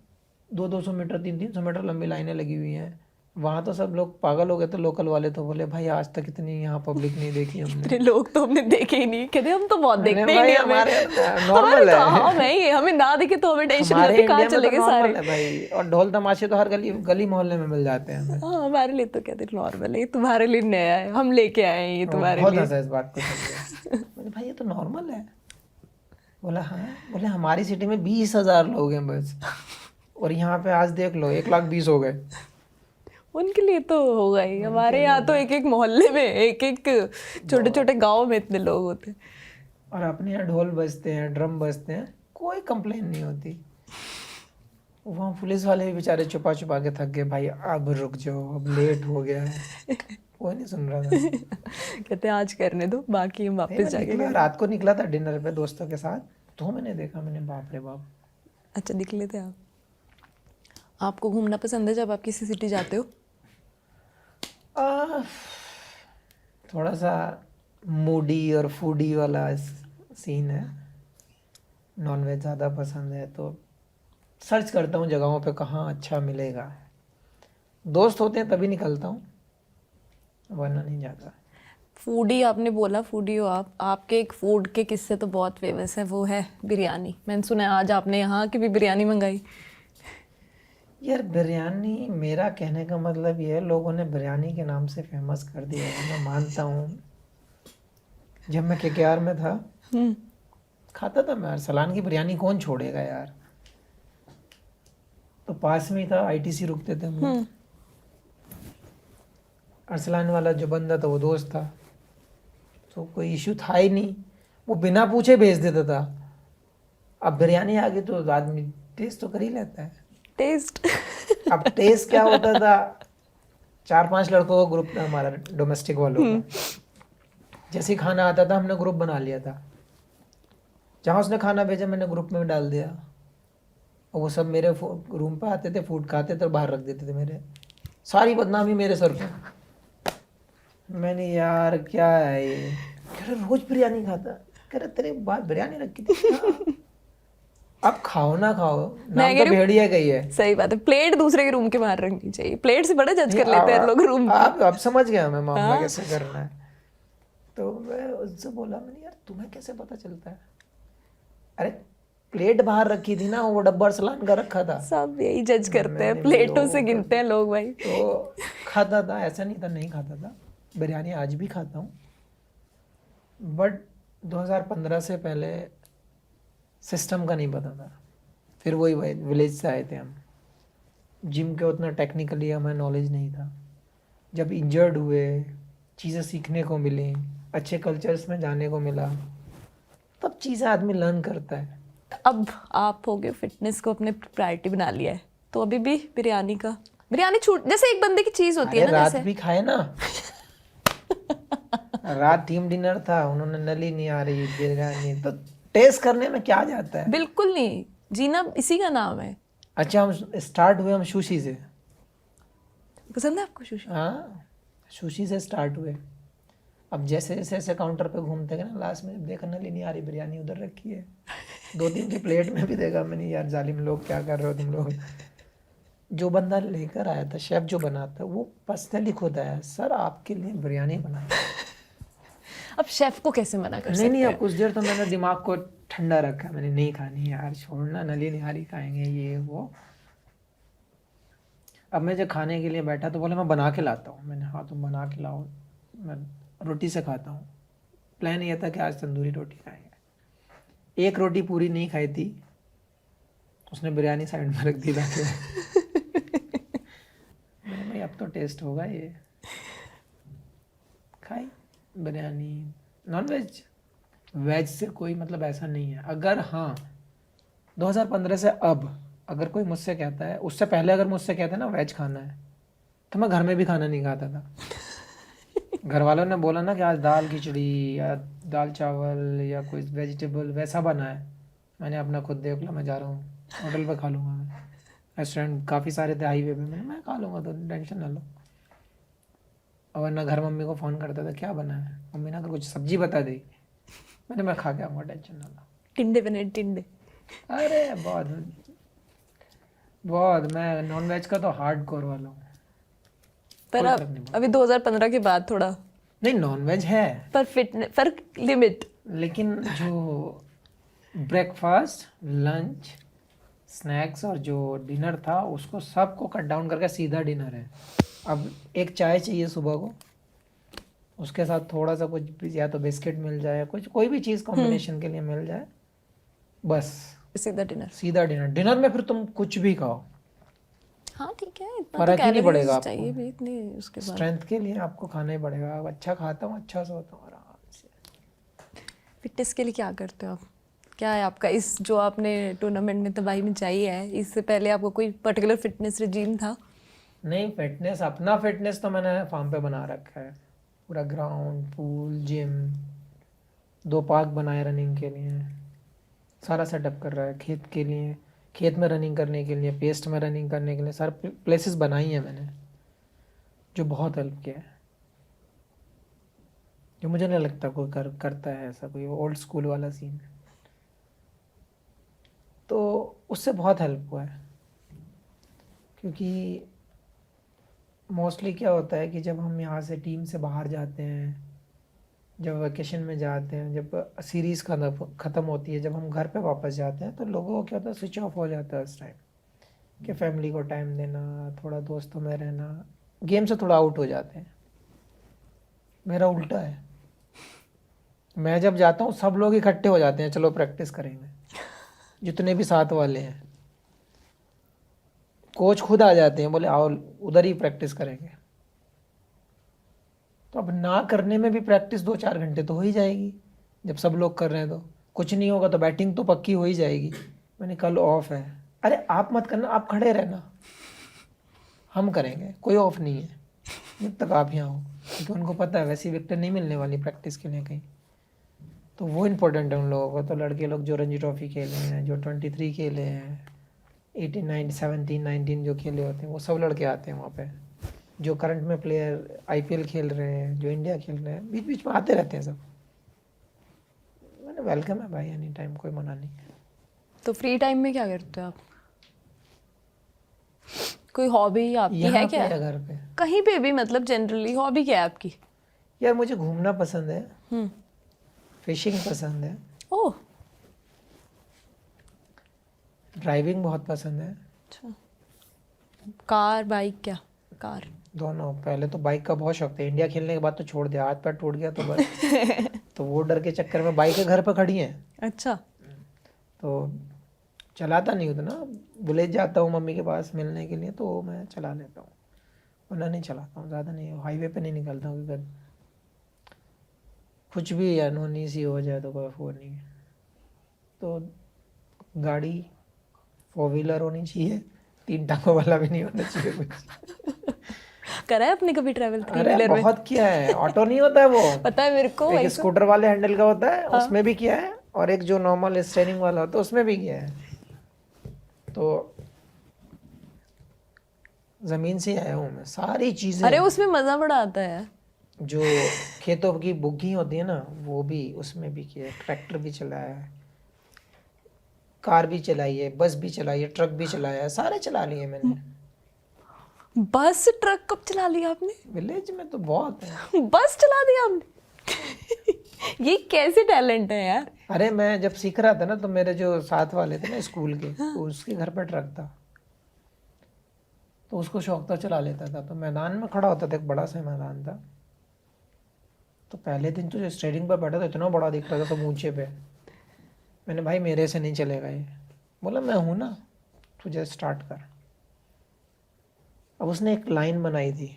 200-200 मीटर 300-300 मीटर लंबी लाइनें लगी हुई हैं। वहाँ तो सब लोग पागल हो गए थे, लोकल वाले तो बोले भाई आज तक इतनी यहाँ पब्लिक नहीं देखी हमने। इतने लोग तो हमने देखे ही नहीं, कहते हम तो बहुत मैंने देखते ही भाई नहीं, हमें हमारे नॉर्मल तो है, हम है ही, हमें ना दिखे तो हमें टेंशन हमारे रहती, कहाँ इंडिया में चले तो गए सारे। नॉर्मल है भाई। और ढोल तमाशे तो हर गली गली मोहल्ले में मिल जाते हैं हमें। हाँ, हमारे लिए तो कहते नॉर्मल है, ये तुम्हारे लिए नया है, हम लेके आए हैं ये तुम्हारे बहुत लिए। हंसा इस बात को सुन के। मैंने भाई ये तो नॉर्मल है। बोला हाँ, बोले हमारी सिटी में 20,000 लोग हैं बस, और यहाँ पे आज देख लो 1,20,000 हो गए। उनके लिए तो होगा ही, हमारे यहाँ तो एक एक मोहल्ले में, एक एक छोटे छोटे गांव में इतने लोग होते हैं। और अपने यहाँ ढोल बजते हैं, ड्रम बजते हैं, कोई कंप्लेन नहीं होती। वहाँ पुलिस वाले भी बेचारे छुपा छुपा के थक गए, भाई अब रुक जाओ, अब लेट हो गया है। कोई नहीं सुन रहा था। कहते आज करने दो, बाकी हम नहीं, वापस मैं जाके निकला, रात को निकला था डिनर पे दोस्तों के साथ, तो मैंने देखा, मैंने बाप रे बाप। अच्छा, निकले थे आप? आपको घूमना पसंद है जब आप किसी सिटी जाते हो? थोड़ा सा मूडी और फूडी वाला सीन है। नॉनवेज ज़्यादा पसंद है, तो सर्च करता हूँ जगहों पे कहाँ अच्छा मिलेगा। दोस्त होते हैं तभी निकलता हूँ, वरना नहीं जाता। फूडी आपने बोला, फूडी हो आप, आपके एक फूड के किस्से तो बहुत फेमस है, वो है बिरयानी। मैंने सुना है आज आपने यहाँ की भी बिरयानी मंगाई। यार बिरयानी, मेरा कहने का मतलब ये है, लोगों ने बिरयानी के नाम से फेमस कर दिया है, मैं मानता हूँ। जब मैं केकेआर में था खाता था मैं, अरसलान की बिरयानी कौन छोड़ेगा यार। तो पास में ही था, आईटीसी रुकते थे हम लोग। अरसलान वाला जो बंदा था वो दोस्त था, तो कोई इशू था ही नहीं, वो बिना पूछे भेज देता था। अब बिरयानी आ गई तो आदमी टेस्ट तो कर ही लेता है। टेस्ट अब टेस्ट क्या होता था, 4-5 लड़कों का ग्रुप था हमारा, डोमेस्टिक वालों का। जैसे ही खाना आता था हमने ग्रुप बना लिया था, जहाँ उसने खाना भेजा मैंने ग्रुप में डाल दिया, और वो सब मेरे रूम पे आते थे, फूड खाते थे और बाहर रख देते थे, मेरे सारी बदनामी मेरे सर पे। मैंने यार क्या है ये, कह रहे रोज बिरयानी खाता, कह रहे तेरे बात बिरयानी रखी थी। हाँ। अब खाओ ना खाओ, मैं नाम कह तो रही हूँ, भेड़िया का ही है। सही बात है, प्लेट दूसरे के रूम के बाहर रखनी चाहिए, प्लेट से बड़ा जज नहीं कर लेते हैं लोग रूम की। आप समझ गया मैं मामला हाँ कैसे करना है। तो मैं उससे बोला, मैंने यार तुम्हें कैसे पता चलता है? अरे प्लेट बाहर रखी थी ना, वो डब्बा सलान का रखा था। सब यही जज करते हैं, मैंने भी प्लेटों से कर गिनते हैं दिया। लोग भाई। तो खाता था, ऐसा नहीं था नहीं खाता था, बिरयानी आज भी खाता हूँ, बट 2015 से पहले सिस्टम का नहीं पता था। फिर वही विलेज से आए थे हम, जिम के उतना टेक्निकली हमें नॉलेज नहीं था। जब इंजर्ड हुए, चीज़ें सीखने को मिली, अच्छे कल्चर्स में जाने को मिला, तब चीज़ें आदमी लर्न करता है। अब आप हो गए फिटनेस को अपने प्रायोरिटी बना लिया है, तो अभी भी बिरयानी छूट, जैसे एक बंदे की चीज होती अरे है ना, रात जैसे भी खाए ना। रात टीम डिनर था, उन्होंने नली नहीं आ रही बिरयानी, तो टेस्ट करने में क्या जाता है। बिल्कुल नहीं, जीना इसी का नाम है। अच्छा हम स्टार्ट हुए हम सुशी से। पसंद है आपको सुशी? हाँ सुशी से स्टार्ट हुए। अब जैसे जैसे ऐसे काउंटर पे घूमते गए ना, लास्ट में जब देखा नली नहीं आ रही, बिरयानी उधर रखी है, 2-3 की प्लेट में भी देखा मैंने, यार जालिम लोग क्या कर रहे हो तुम लोग। जो बंदा लेकर आया था, शेफ जो बनाता वो पर्सनली खुद आया, सर आपके लिए बिरयानी बनाई। अब शेफ को कैसे मना कर नहीं सकते नहीं, अब हैं? कुछ देर तो मैंने दिमाग को ठंडा रखा, मैंने नहीं खानी यार, छोड़ना, नली निहारी खाएंगे ये वो। अब मैं जब खाने के लिए बैठा तो बोले मैं बना के लाता हूँ। मैंने हाँ तुम बना के लाओ, मैं रोटी से खाता हूँ। प्लान ये था कि आज तंदूरी रोटी खाएंगे। एक रोटी पूरी नहीं खाई थी, उसने बिरयानी साइड में रख दी लाके। मैंने भाई अब तो टेस्ट होगा ये, खाई बिरयानी। नॉन वेज वेज से कोई मतलब ऐसा नहीं है। अगर हाँ 2015 से अब अगर कोई मुझसे कहता है, उससे पहले अगर मुझसे कहता है ना वेज खाना है, तो मैं घर में भी खाना नहीं खाता था। घर वालों ने बोला ना कि आज दाल खिचड़ी या दाल चावल या कोई वेजिटेबल वैसा बना है, मैंने अपना खुद देख लो, मैं जा रहा हूँ होटल पे खा लूँगा। मैं रेस्टोरेंट काफ़ी सारे थे हाईवे पे, मैं खा लूँगा, तो टेंशन ना लो। और वरना घर मम्मी को फ़ोन करता था क्या बना है, मम्मी ने अगर कुछ सब्जी बता दी, मैं खा के आऊँगा, टेंशन ना लो। टिंडे बने टिंडे। अरे बहुत बहुत, मैं नॉन वेज का तो हार्ड कोर वाला हूँ, पर कोई अब फर्क नहीं पड़ता। अभी 2015 के बाद थोड़ा, नहीं नॉन वेज है, पर फिटनेस पर लिमिट। लेकिन जो ब्रेकफास्ट लंच स्नैक्स और जो डिनर था उसको सबको कट डाउन करके सीधा डिनर है। अब एक चाय चाहिए सुबह को, उसके साथ थोड़ा सा कुछ भी, या तो बिस्किट मिल जाए, कुछ कोई भी चीज़ कॉम्बिनेशन के लिए मिल जाए, बस सीधा डिनर। सीधा डिनर। डिनर में फिर तुम कुछ भी खाओ, हाँ ठीक है, इतना तो फर्क ही नहीं पड़ेगा कैलोरीज आपको। चाहिए भी इतनी, उसके बाद स्ट्रेंथ के लिए आपको खाना ही पड़ेगा। अच्छा खाता हूँ, अच्छा सोता हूँ आराम से। फिटनेस के लिए क्या करते हो आप? क्या है आपका, इस जो आपने टूर्नामेंट में तबाही मचाई है, इससे पहले आपको कोई पर्टिकुलर फिटनेस रिजीम था? नहीं फिटनेस, अपना फिटनेस तो मैंने फार्म पे बना रखा है, पूरा ग्राउंड पूल जिम, 2 पार्क बनाए रनिंग के लिए, सारा सेटअप कर रहा है। खेत के लिए, खेत में रनिंग करने के लिए, पेस्ट में रनिंग करने के लिए, सारे प्लेसेस बनाई हैं मैंने, जो बहुत हेल्प किया है। जो मुझे नहीं लगता कोई करता है ऐसा, कोई ओल्ड स्कूल वाला सीन, तो उससे बहुत हेल्प हुआ है। क्योंकि मोस्टली क्या होता है कि जब हम यहाँ से टीम से बाहर जाते हैं, जब वेकेशन में जाते हैं, जब सीरीज़ ख़त्म होती है, जब हम घर पे वापस जाते हैं, तो लोगों को क्या होता है, स्विच ऑफ हो जाता है उस टाइम, कि फैमिली को टाइम देना, थोड़ा दोस्तों में रहना, गेम से थोड़ा आउट हो जाते हैं। मेरा उल्टा है, मैं जब जाता हूँ सब लोग इकट्ठे हो जाते हैं, चलो प्रैक्टिस करेंगे, जितने भी साथ वाले हैं। कोच खुद आ जाते हैं, बोले आओ उधर ही प्रैक्टिस करेंगे। तो अब ना करने में भी प्रैक्टिस 2-4 घंटे तो हो ही जाएगी, जब सब लोग कर रहे हैं तो कुछ नहीं होगा तो बैटिंग तो पक्की हो ही जाएगी। मैंने कल ऑफ है, अरे आप मत करना, आप खड़े रहना, हम करेंगे, कोई ऑफ नहीं है जब तक आप यहाँ हो, क्योंकि उनको पता है वैसी विकेट नहीं मिलने वाली प्रैक्टिस के लिए कहीं। तो वो इम्पोर्टेंट है उन लोगों को। तो लड़के लोग जो रणजी ट्रॉफी खेले हैं, जो 23 खेले हैं, 18 19 17 19 जो खेले होते हैं, वो सब लड़के आते हैं वहाँ पे। जो करंट में प्लेयर आईपीएल खेल रहे हैं, जो इंडिया खेल रहे हैं, बीच बीच में आते रहते हैं सब। मैंने वेलकम है भाई, एनी टाइम, कोई मना नहीं है। तो फ्री टाइम में क्या करते हो आप? कोई हॉबी आपकी है यहाँ पे क्या? या घर पे? कहीं पे भी, मतलब जनरली हॉबी क्या है आपकी? यार मुझे घूमना पसंद है, हम्म। फिशिंग पसंद है, ओह, ड्राइविंग बहुत पसंद है। अच्छा। Car, bike? क्या कार? दोनों। पहले तो बाइक का बहुत शौक था, इंडिया खेलने के बाद तो छोड़ दिया, हाथ पैर टूट गया तो बस। तो वो डर के चक्कर में बाइक घर पर खड़ी है, अच्छा। तो चलाता नहीं उतना। विलेज जाता हूँ मम्मी के पास मिलने के लिए तो मैं चला लेता हूँ, वरना नहीं चलाता हूँ, ज़्यादा नहीं। हाईवे पे नहीं निकलता हूँ क्योंकि कुछ भी अनहोनी सी हो जाए तो कोई वो नहीं है। तो गाड़ी 4 व्हीलर होनी चाहिए, 3 टांगों वाला भी नहीं होना चाहिए कुछ। करा है आपने कभी ट्रैवल थ्री अरे व्हीलर में? बहुत किया है। ऑटो नहीं होता है वो, पता है मेरे को, एक वही तो। स्कूटर वाले हैंडल का होता है, हाँ। उसमें भी किया है, और एक जो नॉर्मल स्टेयरिंग वाला होता है उसमें भी किया है। तो जमीन से आया हूँ मैं, सारी चीजें। अरे उसमें मजा बड़ा आता है यार। जो खेतों की बुग्गी होती है ना, वो भी, उसमें भी किया है। ट्रैक्टर भी चलाया है, कार भी चलाई है, बस भी चलाई है, ट्रक भी चलाया है, सारे चला लिए मैंने। बस ट्रक कब चला लिया आपने? विलेज में तो बहुत है। बस चला दिया आपने? ये कैसे टैलेंट है यार? अरे मैं जब सीख रहा था ना, तो मेरे जो साथ वाले थे ना स्कूल के, तो उसके घर पर ट्रक था, तो उसको शौक था, चला लेता था। तो मैदान में खड़ा होता था, एक बड़ा सा मैदान था। तो पहले दिन तो जो स्टेयरिंग पर बैठा था, इतना बड़ा दिख रहा था सब ऊंचे पे। मैंने, भाई मेरे से नहीं चलेगा ये। बोला, मैं हूं ना, तुझे स्टार्ट कर। अब उसने एक लाइन बनाई थी,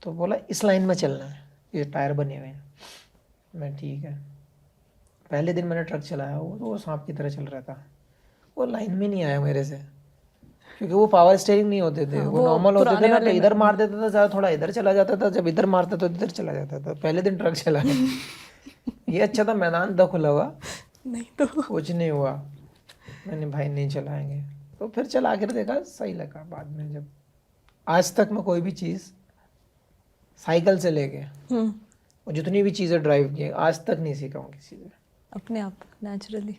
तो बोला इस लाइन में चलना है, ये टायर बने हुए हैं। मैं, ठीक है। पहले दिन मैंने ट्रक चलाया, वो सांप की तरह चल रहा था। वो लाइन में नहीं आया मेरे से, क्योंकि वो पावर स्टेयरिंग नहीं होते थे, हाँ, वो वो नॉर्मल होते थे पुराने ना, तो वाले में। इधर मार देता था ज़्यादा, थोड़ा इधर चला जाता था, जब इधर मारता तो इधर चला जाता था। पहले दिन ट्रक चलाया। ये अच्छा था, मैदान था खुला हुआ, नहीं तो। कुछ नहीं हुआ। मैंने, भाई नहीं चलाएंगे। तो फिर चला कर देखा, सही लगा बाद में। जब आज तक मैं कोई भी चीज़, साइकिल से लेके और जितनी भी चीज़ें ड्राइव की, आज तक नहीं सीखा हूँ किसी से। अपने आप नेचुरली।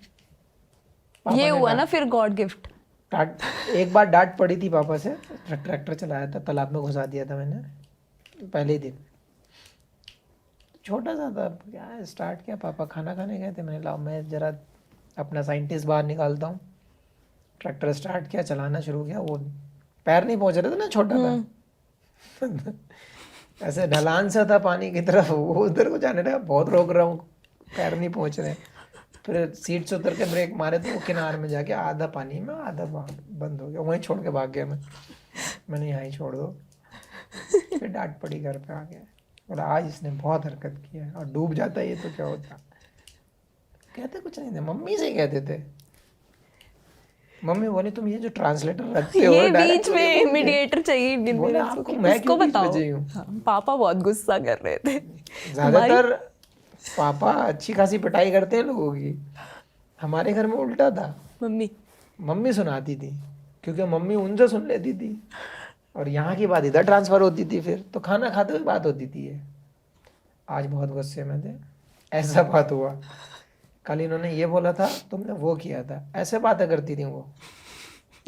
पापा ये ने हुआ ना फिर गॉड गिफ्ट। एक बार डांट पड़ी थी पापा से, ट्रैक्टर चलाया था, तालाब में घुसा दिया था मैंने पहले ही दिन। छोटा सा था, क्या स्टार्ट किया, पापा खाना खाने गए थे, मैंने, लाओ मैं जरा अपना साइंटिस्ट बाहर निकालता हूँ। ट्रैक्टर स्टार्ट किया, चलाना शुरू किया, वो पैर नहीं पहुंच रहे थे ना, छोटा था। ऐसे ढलान सा था पानी की तरफ, वो उधर को जाने लगा, बहुत रोक रहा हूँ, पैर नहीं पहुंच रहे। फिर सीट से उतर के ब्रेक मारे तो वो किनार में जाके आधा पानी में, आधा बंद हो गया, वहीं छोड़ के भाग गया मैंने यहाँ ही छोड़ दो। फिर डांट पड़ी घर पे आके, बोला आज इसने बहुत हरकत की है, और डूब जाता ये तो क्या होता। कहते कुछ नहीं थे, मम्मी से कहते थे। मम्मी बोली, तुम ये जो ट्रांसलेटर रखते हो, ये डायरेक्ट बीच मुझे में बोलते। मीडिएटर चाहिए इंडियन बोले, पेरेंट्स आपको को, मैं उसको क्यों बीच में बताओ। चाहिए? हाँ, पापा बहुत गुस्सा कर रहे थे। ज्यादातर पापा अच्छी खासी पिटाई करते हैं लोगों की, हमारे घर में उल्टा था। मम्मी। मम्मी सुनाती थी, क्योंकि मम्मी उनसे सुन लेती थी, और यहाँ की बात इधर ट्रांसफर होती थी, फिर तो खाना खाते हुए बात होती थी ये। आज बहुत गुस्से में थे, ऐसा बात हुआ, कल इन्होंने ये बोला था, तुमने वो किया था, ऐसे बातें करती थी वो।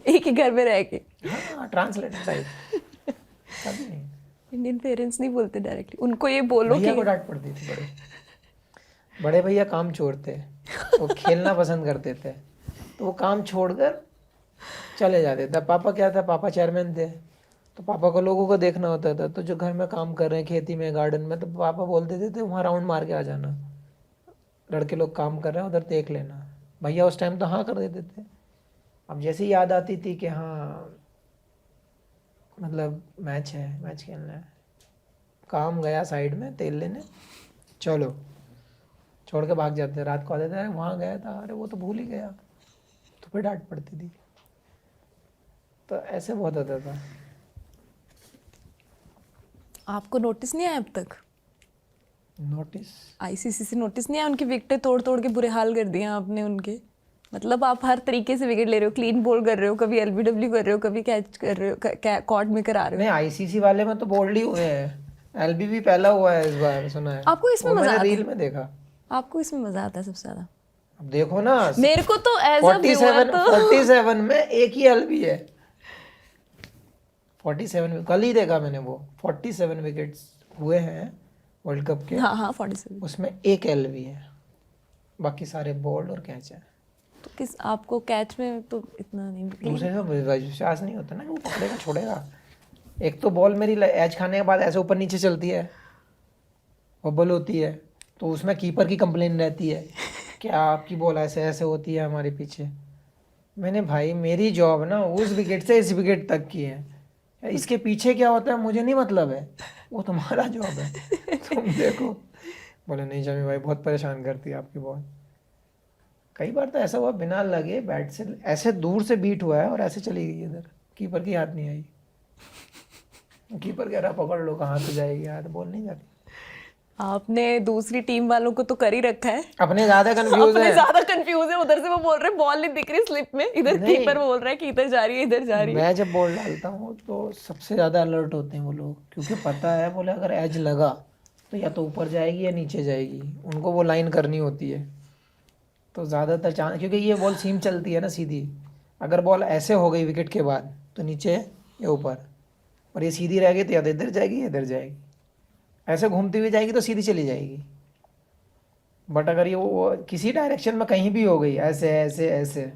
एक ही घर में रह के। हाँ, ट्रांसलेटर टाइप। कभी नहीं। इंडियन पेरेंट्स नहीं बोलते डायरेक्टली, उनको ये बोलो भैया कि को डांट पड़ती थी, बड़े बड़े भैया काम चोर थे, वो खेलना पसंद करते थे, तो वो काम छोड़कर चले जाते थे। पापा क्या था, पापा चेयरमैन थे, तो पापा को लोगों को देखना होता था, तो जो घर में काम कर रहे हैं खेती में, गार्डन में, तो पापा बोल देते थे वहाँ राउंड मार के आ जाना, लड़के लोग काम कर रहे हैं उधर देख लेना। भैया उस टाइम तो हाँ कर देते थे। अब जैसे ही याद आती थी कि हाँ मतलब मैच है, मैच खेलना है, काम गया साइड में तेल लेने, चलो छोड़ के भाग जाते। रात को आते थे, वहाँ गया था, अरे वो तो भूल ही गया, तो फिर डांट पड़ती थी। तो ऐसे बहुत होता था। आपको नोटिस नहीं आया अब तक? नोटिस आईसीसी से नोटिस नहीं आया? उनकी विकेटें तोड़ तोड़ के बुरे हाल कर दिए आपने उनके। मतलब आप हर तरीके से विकेट ले रहे हो, क्लीन बॉल कर रहे हो, कभी एलबीडब्ल्यू कर रहे हो, कभी कैच कर रहे हो, कॉर्ड में करा रहे हो। नहीं, आईसीसी वाले में तो बोल्ड ही हुए हैं, एलबी भी पहला हुआ है इस बार, सुना है। आपको इसमें वो मजा मैंने आता है? रील में देखा। आपको इसमें मजा आता है सबसे ज्यादा? अब देखो ना, मेरे को तो एज अ व्यूअर 47 में एक ही एलबी है। 47 कल ही देखा मैंने, वो 47 विकेट्स हुए हैं वर्ल्ड कप के, हाँ हाँ 47। उसमें एक एलबी है, बाकी सारे बोल्ड और कैच है। तो किस आपको कैच में तो इतना नहीं दूसरे का विश्वास नहीं होता ना कि वो पकड़ेगा छोड़ेगा। एक तो बॉल मेरी एज खाने के बाद ऐसे ऊपर नीचे चलती है, बबल होती है, तो उसमें कीपर की कंप्लेन रहती है कि आपकी बॉल ऐसे ऐसे होती है हमारे पीछे। मैंने भाई मेरी जॉब ना उस विकेट से इस विकेट तक की है, इसके पीछे क्या होता है मुझे नहीं मतलब है, वो तुम्हारा जॉब है तुम देखो। बोले नहीं जमी भाई बहुत परेशान करती है आपकी बॉल। कई बार तो ऐसा हुआ बिना लगे बैट से ऐसे दूर से बीट हुआ है और ऐसे चली गई इधर, कीपर की याद नहीं आई। कीपर कह रहा पकड़ लो, कहाँ से जाएगी याद, बॉल नहीं जाती। आपने दूसरी टीम वालों को तो कर ही रखा है, अपने ज्यादा कंफ्यूज अपने है। ज्यादा कंफ्यूज है। उधर से वो बोल रहे बॉल नहीं दिख रही स्लिप में, इधर नहीं। कीपर बोल रहा है कि इधर जा रही है, इधर जा रही है। मैं जब बॉल डालता हूँ तो सबसे ज्यादा अलर्ट होते हैं वो लोग, क्योंकि पता है बोले अगर एज लगा तो या तो ऊपर जाएगी या नीचे जाएगी, उनको वो लाइन करनी होती है। तो ज़्यादातर चांस, क्योंकि ये बॉल सीम चलती है ना सीधी, अगर बॉल ऐसे हो गई विकेट के बाद तो नीचे या ऊपर, और ये सीधी रह गई तो या तो इधर जाएगी या इधर जाएगी, ऐसे घूमती हुई जाएगी तो सीधी चली जाएगी। बट अगर ये वो किसी डायरेक्शन में कहीं भी हो गई ऐसे ऐसे ऐसे,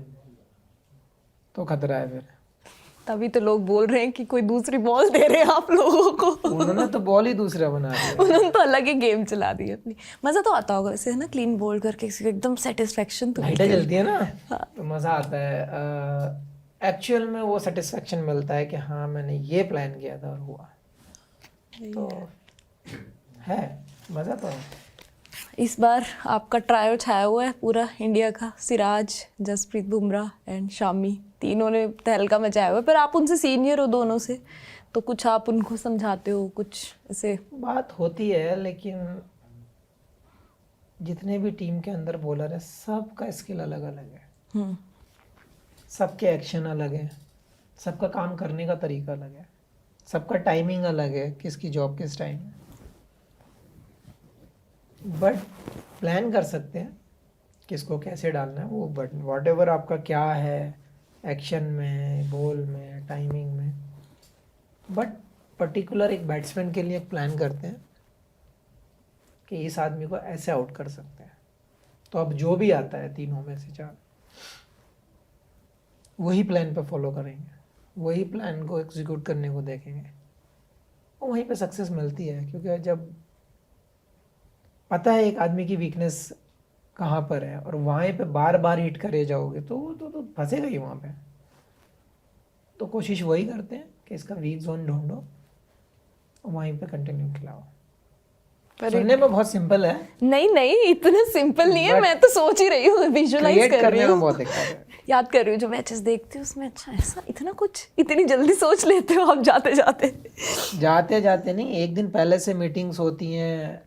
तो खतरा है फिर। तभी तो लोग बोल रहे हैं कि कोई दूसरी बॉल दे रहे हैं आप लोगों को। उन्होंने तो बॉल ही दूसरा बना दिया। उन्होंने तो अलग ही गेम चला दी अपनी। मजा तो आता होगा वैसे, है ना, क्लीन बॉल करके किसी को एकदम सेटिस्फेक्शन तो लाइटें मिलती जलती है ना, तो मज़ा आता है। एक्चुअल में वो सेटिस्फेक्शन मिलता है कि हाँ मैंने ये प्लान किया था और हुआ, तो है मज़ा तो है। इस बार आपका ट्रायो छाया हुआ है पूरा इंडिया का। सिराज, जसप्रीत बुमराह एंड शामी, तीनों ने तहलका मचाया हुआ है। पर आप उनसे सीनियर हो दोनों से, तो कुछ आप उनको समझाते हो, कुछ ऐसे? बात होती है, लेकिन जितने भी टीम के अंदर बॉलर है सबका स्किल अलग अलग है, सबके एक्शन अलग है, सबका काम करने का तरीका अलग है, सबका टाइमिंग अलग है, किसकी जॉब किस टाइम है। बट प्लान कर सकते हैं किसको कैसे डालना है वो, बट वॉट एवर आपका क्या है एक्शन में, बॉल में, टाइमिंग में, बट पर्टिकुलर एक बैट्समैन के लिए एक प्लान करते हैं कि इस आदमी को ऐसे आउट कर सकते हैं। तो अब जो भी आता है तीनों में से चार, वही प्लान पे फॉलो करेंगे, वही प्लान को एग्जीक्यूट करने को देखेंगे, और वहीं पे सक्सेस मिलती है। क्योंकि जब पता है एक आदमी की वीकनेस कहाँ पर है और वहाँ पे बार बार हिट करे जाओगे तो फंसेगा ही वहाँ पे। तो कोशिश वही करते हैं कि इसका वीक जोन ढूंढो और वहीं पे कंटिन्यू खिलाओ। सुनने में बहुत सिंपल है, नहीं नहीं इतना सिंपल नहीं है। मैं तो सोच ही रही हूँ, विजुअलाइज क्रिएट कर रही करने में हूँ, बहुत दिक्कत है। याद कर रही हूँ। जो मैचेस देखती हूँ उसमें अच्छा ऐसा इतना कुछ इतनी जल्दी सोच लेते हो आप जाते जाते? जाते जाते नहीं, एक दिन पहले से मीटिंग्स होती हैं,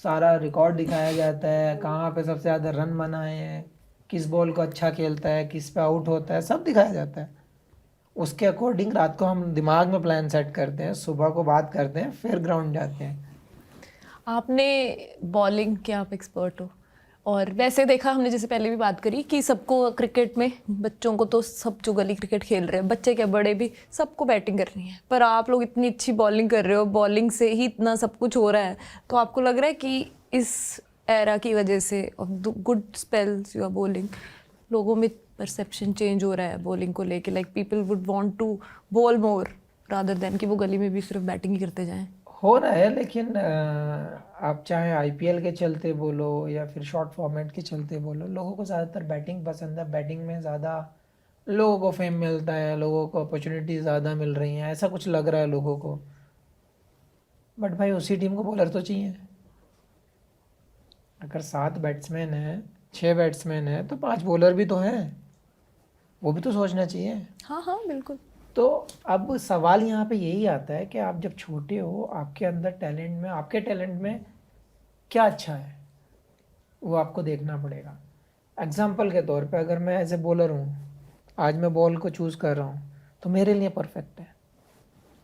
सारा रिकॉर्ड दिखाया जाता है, कहाँ पे सबसे ज़्यादा रन बनाए हैं, किस बॉल को अच्छा खेलता है, किस पे आउट होता है, सब दिखाया जाता है। उसके अकॉर्डिंग रात को हम दिमाग में प्लान सेट करते हैं, सुबह को बात करते हैं, फिर ग्राउंड जाते हैं। आपने बॉलिंग के आप एक्सपर्ट हो, और वैसे देखा हमने जैसे पहले भी बात करी कि सबको क्रिकेट में, बच्चों को तो सब जो गली क्रिकेट खेल रहे हैं, बच्चे क्या बड़े भी, सबको बैटिंग करनी है। पर आप लोग इतनी अच्छी बॉलिंग कर रहे हो, बॉलिंग से ही इतना सब कुछ हो रहा है। तो आपको लग रहा है कि इस एरा की वजह से of good spells you are bowling, लोगों में परसेप्शन चेंज हो रहा है बॉलिंग को लेके? Like people would want to bowl more rather than कि वो गली में भी सिर्फ बैटिंग ही करते जाएं। हो रहा है, लेकिन आप चाहे आईपीएल के चलते बोलो या फिर शॉर्ट फॉर्मेट के चलते बोलो, लोगों को ज़्यादातर बैटिंग पसंद है। बैटिंग में ज़्यादा लोगों को फेम मिलता है, लोगों को अपॉर्चुनिटी ज़्यादा मिल रही हैं, ऐसा कुछ लग रहा है लोगों को। बट भाई उसी टीम को बॉलर तो चाहिए। अगर 7 बैट्समैन हैं, 6 बैट्समैन हैं, तो 5 बॉलर भी तो हैं, वो भी तो सोचना चाहिए। हाँ हाँ बिल्कुल। तो अब सवाल यहाँ पे यही आता है कि आप जब छोटे हो, आपके अंदर टैलेंट में, आपके टैलेंट में क्या अच्छा है वो आपको देखना पड़ेगा। एग्जाम्पल के तौर पे अगर मैं एज ए बॉलर हूँ, आज मैं बॉल को चूज़ कर रहा हूँ तो मेरे लिए परफेक्ट है।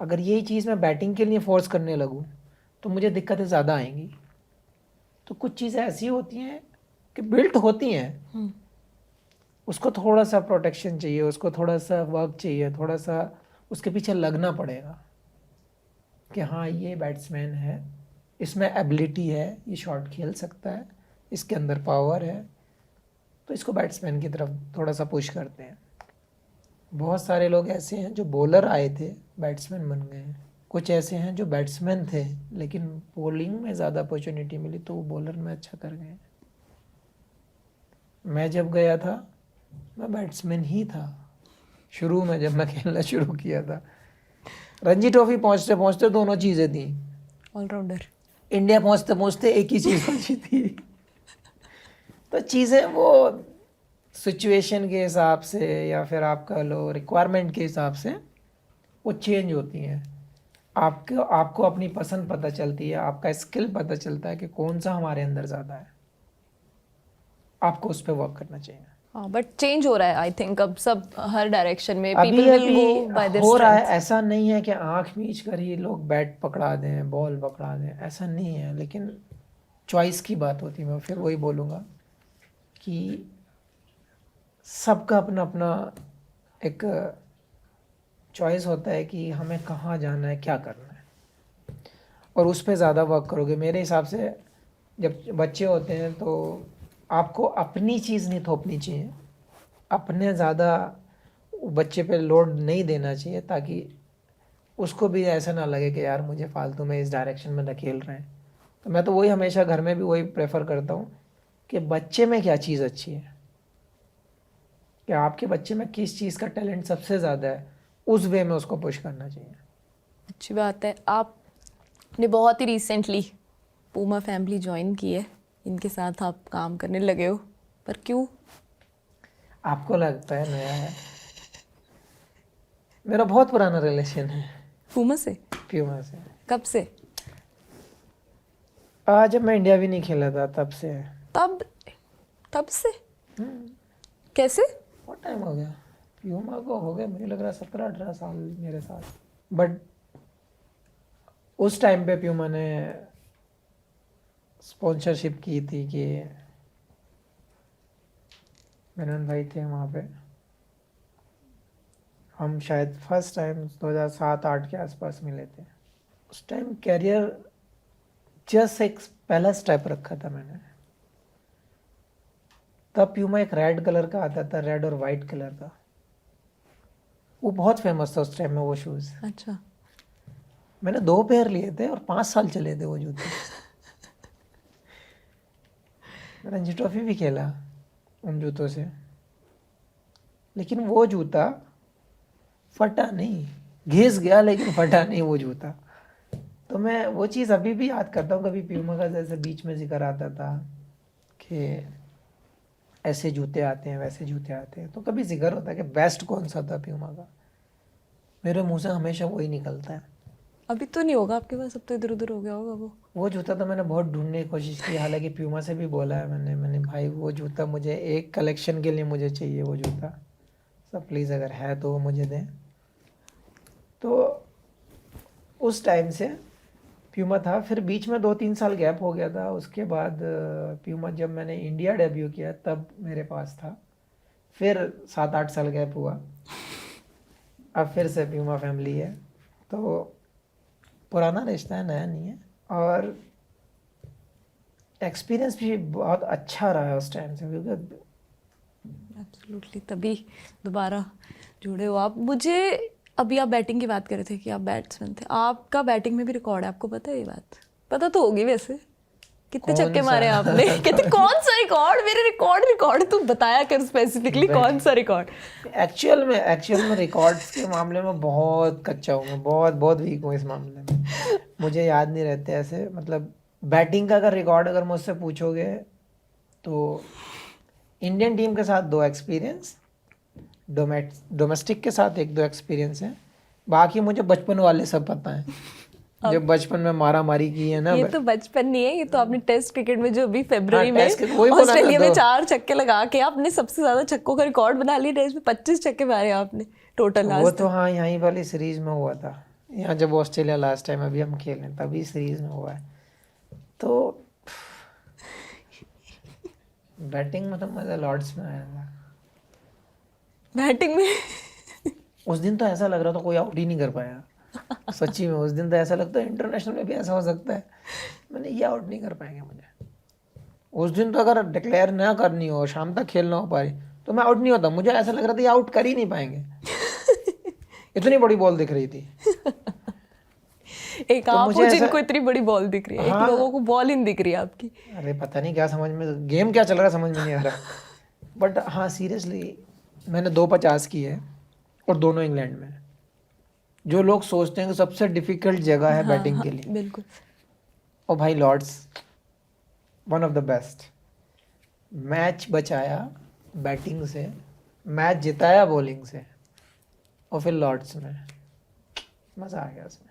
अगर यही चीज़ मैं बैटिंग के लिए फोर्स करने लगूँ तो मुझे दिक्कतें ज़्यादा आएंगी। तो कुछ चीज़ें ऐसी होती हैं कि बिल्ट होती हैं, उसको थोड़ा सा प्रोटेक्शन चाहिए, उसको थोड़ा सा वर्क चाहिए, थोड़ा सा उसके पीछे लगना पड़ेगा कि हाँ ये बैट्समैन है, इसमें एबिलिटी है, ये शॉट खेल सकता है, इसके अंदर पावर है, तो इसको बैट्समैन की तरफ थोड़ा सा पुश करते हैं। बहुत सारे लोग ऐसे हैं जो बॉलर आए थे बैट्समैन बन गए हैं, कुछ ऐसे हैं जो बैट्समैन थे लेकिन बॉलिंग में ज़्यादा अपॉर्चुनिटी मिली तो वो बॉलर में अच्छा कर गए। मैं जब गया था मैं बैट्समैन ही था शुरू में, जब मैं खेलना शुरू किया था। रणजी ट्रॉफी पहुंचते पहुंचते दोनों चीज़ें थी, ऑलराउंडर। इंडिया पहुंचते पहुंचते एक ही चीज़ बची थी। तो चीज़ें वो सिचुएशन के हिसाब से या फिर आपका लो रिक्वायरमेंट के हिसाब से वो चेंज होती हैं। आपको अपनी पसंद पता चलती है, आपका स्किल पता चलता है कि कौन सा हमारे अंदर ज़्यादा है, आपको उस पर वर्क करना चाहिए। हाँ, बट चेंज हो रहा है आई थिंक अब सब हर डायरेक्शन में अभी पीपल विल अभी गो बाय देयर हो रहा है, स्ट्रेंथ। ऐसा नहीं है कि आंख मीच कर ही लोग बैट पकड़ा दें, बॉल पकड़ा दें, ऐसा नहीं है। लेकिन चॉइस की बात होती है, मैं फिर वही बोलूँगा कि सबका अपना अपना एक चॉइस होता है कि हमें कहाँ जाना है, क्या करना है, और उस पर ज़्यादा वर्क करोगे। मेरे हिसाब से जब बच्चे होते हैं तो आपको अपनी चीज़ नहीं थोपनी चाहिए, अपने ज़्यादा बच्चे पे लोड नहीं देना चाहिए, ताकि उसको भी ऐसा ना लगे कि यार मुझे फालतू में इस डायरेक्शन में धकेल रहे हैं। तो मैं तो वही हमेशा घर में भी वही प्रेफर करता हूँ कि बच्चे में क्या चीज़ अच्छी है, कि आपके बच्चे में किस चीज़ का टैलेंट सबसे ज़्यादा है, उस वे में उसको पुश करना चाहिए। अच्छी बात है। आपने बहुत ही रिसेंटली पूमा फैमिली ज्वाइन की है, इनके साथ आप काम करने लगे हो, पर क्यों? आपको लगता है नया है? मेरा बहुत पुराना रिलेशन है पूमा से? प्यूमा से। कब से? आज जब मैं इंडिया भी नहीं खेला था तब से। तब से? कैसे? बहुत टाइम हो गया, प्यूमा को हो गया मुझे लग रहा है 17-18 साल मेरे साथ। बट उस टाइम पे प्यूमा ने स्पॉन्सरशिप की थी कि मेनन भाई थे वहाँ पे। हम शायद फर्स्ट टाइम 2007-8 के आसपास मिले थे। उस टाइम कैरियर जस्ट एक पहला स्टेप रखा था मैंने। तब प्यूमा एक रेड कलर का आता था, रेड और वाइट कलर का, वो बहुत फेमस था उस टाइम में वो शूज़। अच्छा। मैंने 2 पेयर लिए थे और 5 साल चले थे वो जूते। रणजी ट्रॉफी भी खेला उन जूतों से, लेकिन वो जूता फटा नहीं, घिस गया लेकिन फटा नहीं वो जूता। तो मैं वो चीज़ अभी भी याद करता हूँ। कभी प्यूमा का जैसे बीच में जिक्र आता था कि ऐसे जूते आते हैं, वैसे जूते आते हैं, तो कभी जिक्र होता है कि बेस्ट कौन सा था प्यूमा का, मेरे मुंह से हमेशा वही निकलता है। अभी तो नहीं होगा आपके पास, अब तो इधर उधर हो गया होगा वो जूता तो मैंने बहुत ढूंढने की कोशिश की, हालांकि प्यूमा से भी बोला है मैंने भाई वो जूता मुझे एक कलेक्शन के लिए मुझे चाहिए वो जूता, सब प्लीज़ अगर है तो वो मुझे दें। तो उस टाइम से प्यूमा था। फिर बीच में 2-3 साल गैप हो गया था। उसके बाद प्यूमा जब मैंने इंडिया डेब्यू किया तब मेरे पास था। फिर 7-8 साल गैप हुआ, अब फिर से प्यूमा फैमिली है। तो पुराना रिश्ता है, नया नहीं है। और एक्सपीरियंस भी बहुत अच्छा रहा है उस टाइम से, क्योंकि एब्सोल्युटली, तभी दोबारा जुड़े हो आप। मुझे अभी आप बैटिंग की बात कर रहे थे कि आप बैट्समैन थे, आपका बैटिंग में भी रिकॉर्ड है, आपको पता है ये बात? पता तो होगी वैसे, कितने कौन छक्के सा? मारे आपने? कहते कौन सा रिकॉर्ड? मेरे रिकॉर्ड तू बताया कर स्पेसिफिकली, कौन सा रिकॉर्ड? एक्चुअल में रिकॉर्ड्स के मामले में बहुत कच्चा हूँ मैं, बहुत बहुत वीक हूँ इस मामले में। मुझे याद नहीं रहते ऐसे, मतलब बैटिंग का अगर रिकॉर्ड अगर मुझसे पूछोगे तो इंडियन टीम के साथ 2 एक्सपीरियंस, डोमेस्टिक के साथ 1-2 एक्सपीरियंस है, बाकी मुझे बचपन वाले सब पता है। जब बचपन में मारा मारी की है ना। ये तो बचपन नहीं है, ये तो आपने टेस्ट क्रिकेट में जो अभी फरवरी में टेस्ट क्रिकेट वही बोला ना, ऑस्ट्रेलिया में दो। 4 छक्के लगा के आपने सबसे ज्यादा छक्कों का रिकॉर्ड बना लिया। टेस्ट में 25 छक्के मारे आपने टोटल वो आज तो हाँ यहीं वाली सीरीज में हुआ था, यहाँ जब ऑस्ट्रेलिया लास्ट टाइम अभी हम खेले तभी सीरीज में हुआ है। तो बैटिंग में तो मजा लॉर्ड्स में आया था। बैटिंग में। उस दिन तो ऐसा लग रहा था कोई आउट ही नहीं कर पाया, सच्ची में। उस दिन तो ऐसा लगता है इंटरनेशनल में भी ऐसा हो सकता है, मैंने ये आउट नहीं कर पाएंगे मुझे। उस दिन तो अगर डिक्लेयर ना करनी हो, शाम तक खेलना हो पारी, तो मैं आउट नहीं होता। मुझे ऐसा लग रहा था ये आउट कर ही नहीं पाएंगे, इतनी बड़ी बॉल दिख रही थी। एक तो आप मुझे हो ऐसा- जिनको इतनी बड़ी बॉल दिख रही है, हाँ। एक लोगों को बॉल ही नहीं दिख रही है आपकी। अरे पता नहीं क्या समझ में, गेम क्या चल रहा है समझ में नहीं आ रहा। बट हाँ सीरियसली मैंने 250 की है और दोनों इंग्लैंड में। जो लोग सोचते हैं कि सबसे डिफिकल्ट जगह है हाँ, बैटिंग हाँ, के लिए, बिल्कुल। और भाई Lord's one of the best. Match बचाया बैटिंग से, मैच जिताया बॉलिंग से, और फिर लॉर्ड्स में मज़ा आ गया उसमें।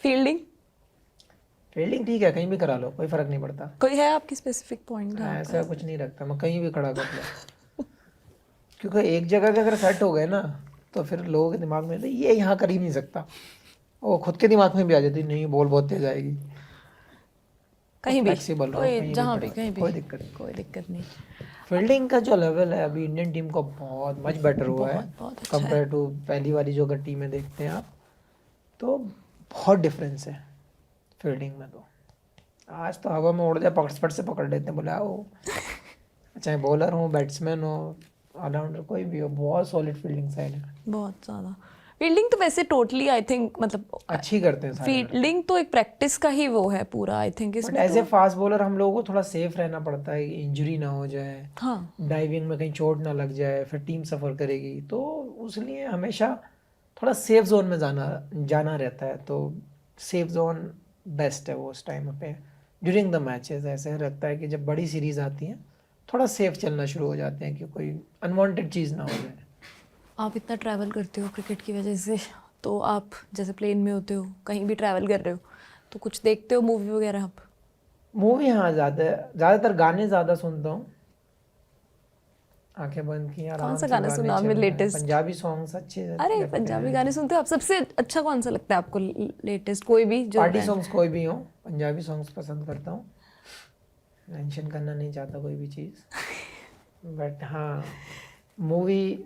फील्डिंग फील्डिंग ठीक है, कहीं भी करा लो, कोई फ़र्क नहीं पड़ता। कोई है आपकी स्पेसिफिक पॉइंट? ऐसा कुछ नहीं रखता, मैं कहीं भी खड़ा कर लो। क्योंकि एक जगह पे अगर सेट हो गए ना, तो फिर लोगों के दिमाग में तो ये यहाँ कर ही नहीं सकता, वो खुद के दिमाग में भी आ जाती नहीं, बॉल बहुत तेज आएगी। कहीं भी, फ्लेक्सिबल रहो, कोई कहीं भी जहाँ भी, खड़ा, कहीं भी, कोई दिक्कत नहीं। कोई दिक्कत नहीं। फील्डिंग का जो लेवल है अभी इंडियन टीम का बहुत मच बेटर हुआ है बहुत अच्छा है। कंपेयर टू पहली वाली जो अगर टीमें देखते हैं आप, तो बहुत डिफरेंस है फील्डिंग में। तो आज तो हवा में उड़ जाए पकड़ से पकड़ लेते हैं, बोला वो चाहे बॉलर हो, बैट्समैन हो, ऑलराउंडर कोई भी हो, बहुत सॉलिड फील्डिंग साइड है। बहुत ज़्यादा फील्डिंग तो वैसे टोटली आई थिंक, मतलब अच्छी करते हैं सारे। फील्डिंग तो एक प्रैक्टिस का ही वो है पूरा, आई थिंक बट इसमें एज ए फास्ट बॉलर हम लोगों को थोड़ा सेफ रहना पड़ता है, इंजरी ना हो जाए, हाँ, डाइविंग में कहीं चोट ना लग जाए, फिर टीम सफ़र करेगी। तो उसलिए हमेशा थोड़ा सेफ जोन में जाना रहता है। तो सेफ जोन बेस्ट है वो उस टाइम पे ड्यूरिंग द मैचेस। ऐसे लगता है कि जब बड़ी सीरीज आती हैं थोड़ा सेफ चलना शुरू हो जाते हैं कि कोई अनवांटेड चीज़ ना हो जाए। आप इतना ट्रैवल करते हो क्रिकेट की वजह से, तो आप जैसे प्लेन में होते हो, कहीं भी ट्रैवल कर रहे हो, तो कुछ देखते हो मूवी वगैरह आप? मूवी हाँ ज़्यादातर गाने ज़्यादा सुनता हूँ, आंखें बंद की आराम कौन सा से गाना सुना आपने चल रहे हैं। लेटेस्ट? पंजाबी सॉन्ग्स अच्छे अरे लगते पंजाबी हैं। गाने सुनते हो आप? सबसे अच्छा कौन सा लगता है आपको लेटेस्ट? कोई भी जो पार्टी है। सॉन्ग्स कोई भी हो, पंजाबी सॉन्ग्स पसंद करता हूँ। मेंशन करना नहीं चाहता कोई भी चीज़, बट हाँ मूवी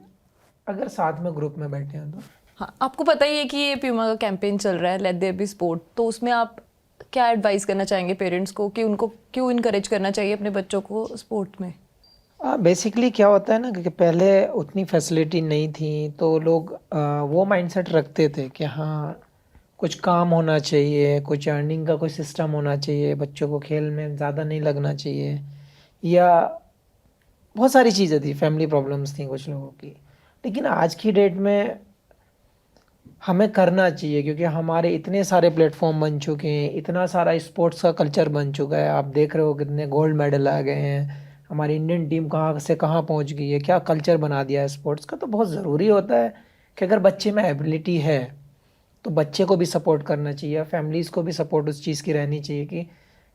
अगर साथ में ग्रुप में बैठे हैं तो। हाँ, आपको पता ही है कि ये प्यूमा का कैंपेन चल रहा है, लेट देयर बी स्पोर्ट, तो उसमें आप क्या एडवाइस करना चाहेंगे पेरेंट्स को कि उनको क्यों इनकरेज करना चाहिए अपने बच्चों को स्पोर्ट में? बेसिकली क्या होता है ना कि पहले उतनी फैसिलिटी नहीं थी, तो लोग वो माइंडसेट रखते थे कि हाँ कुछ काम होना चाहिए, कुछ अर्निंग का कोई सिस्टम होना चाहिए, बच्चों को खेल में ज़्यादा नहीं लगना चाहिए, या बहुत सारी चीज़ें थी, फैमिली प्रॉब्लम्स थी कुछ लोगों की। लेकिन आज की डेट में हमें करना चाहिए, क्योंकि हमारे इतने सारे प्लेटफॉर्म बन चुके हैं, इतना सारा स्पोर्ट्स का कल्चर बन चुका है। आप देख रहे हो कितने गोल्ड मेडल आ गए हैं, हमारी इंडियन टीम कहाँ से कहाँ पहुंच गई है, क्या कल्चर बना दिया है स्पोर्ट्स का। तो बहुत ज़रूरी होता है कि अगर बच्चे में एबिलिटी है तो बच्चे को भी सपोर्ट करना चाहिए, फैमिलीज़ को भी सपोर्ट उस चीज़ की रहनी चाहिए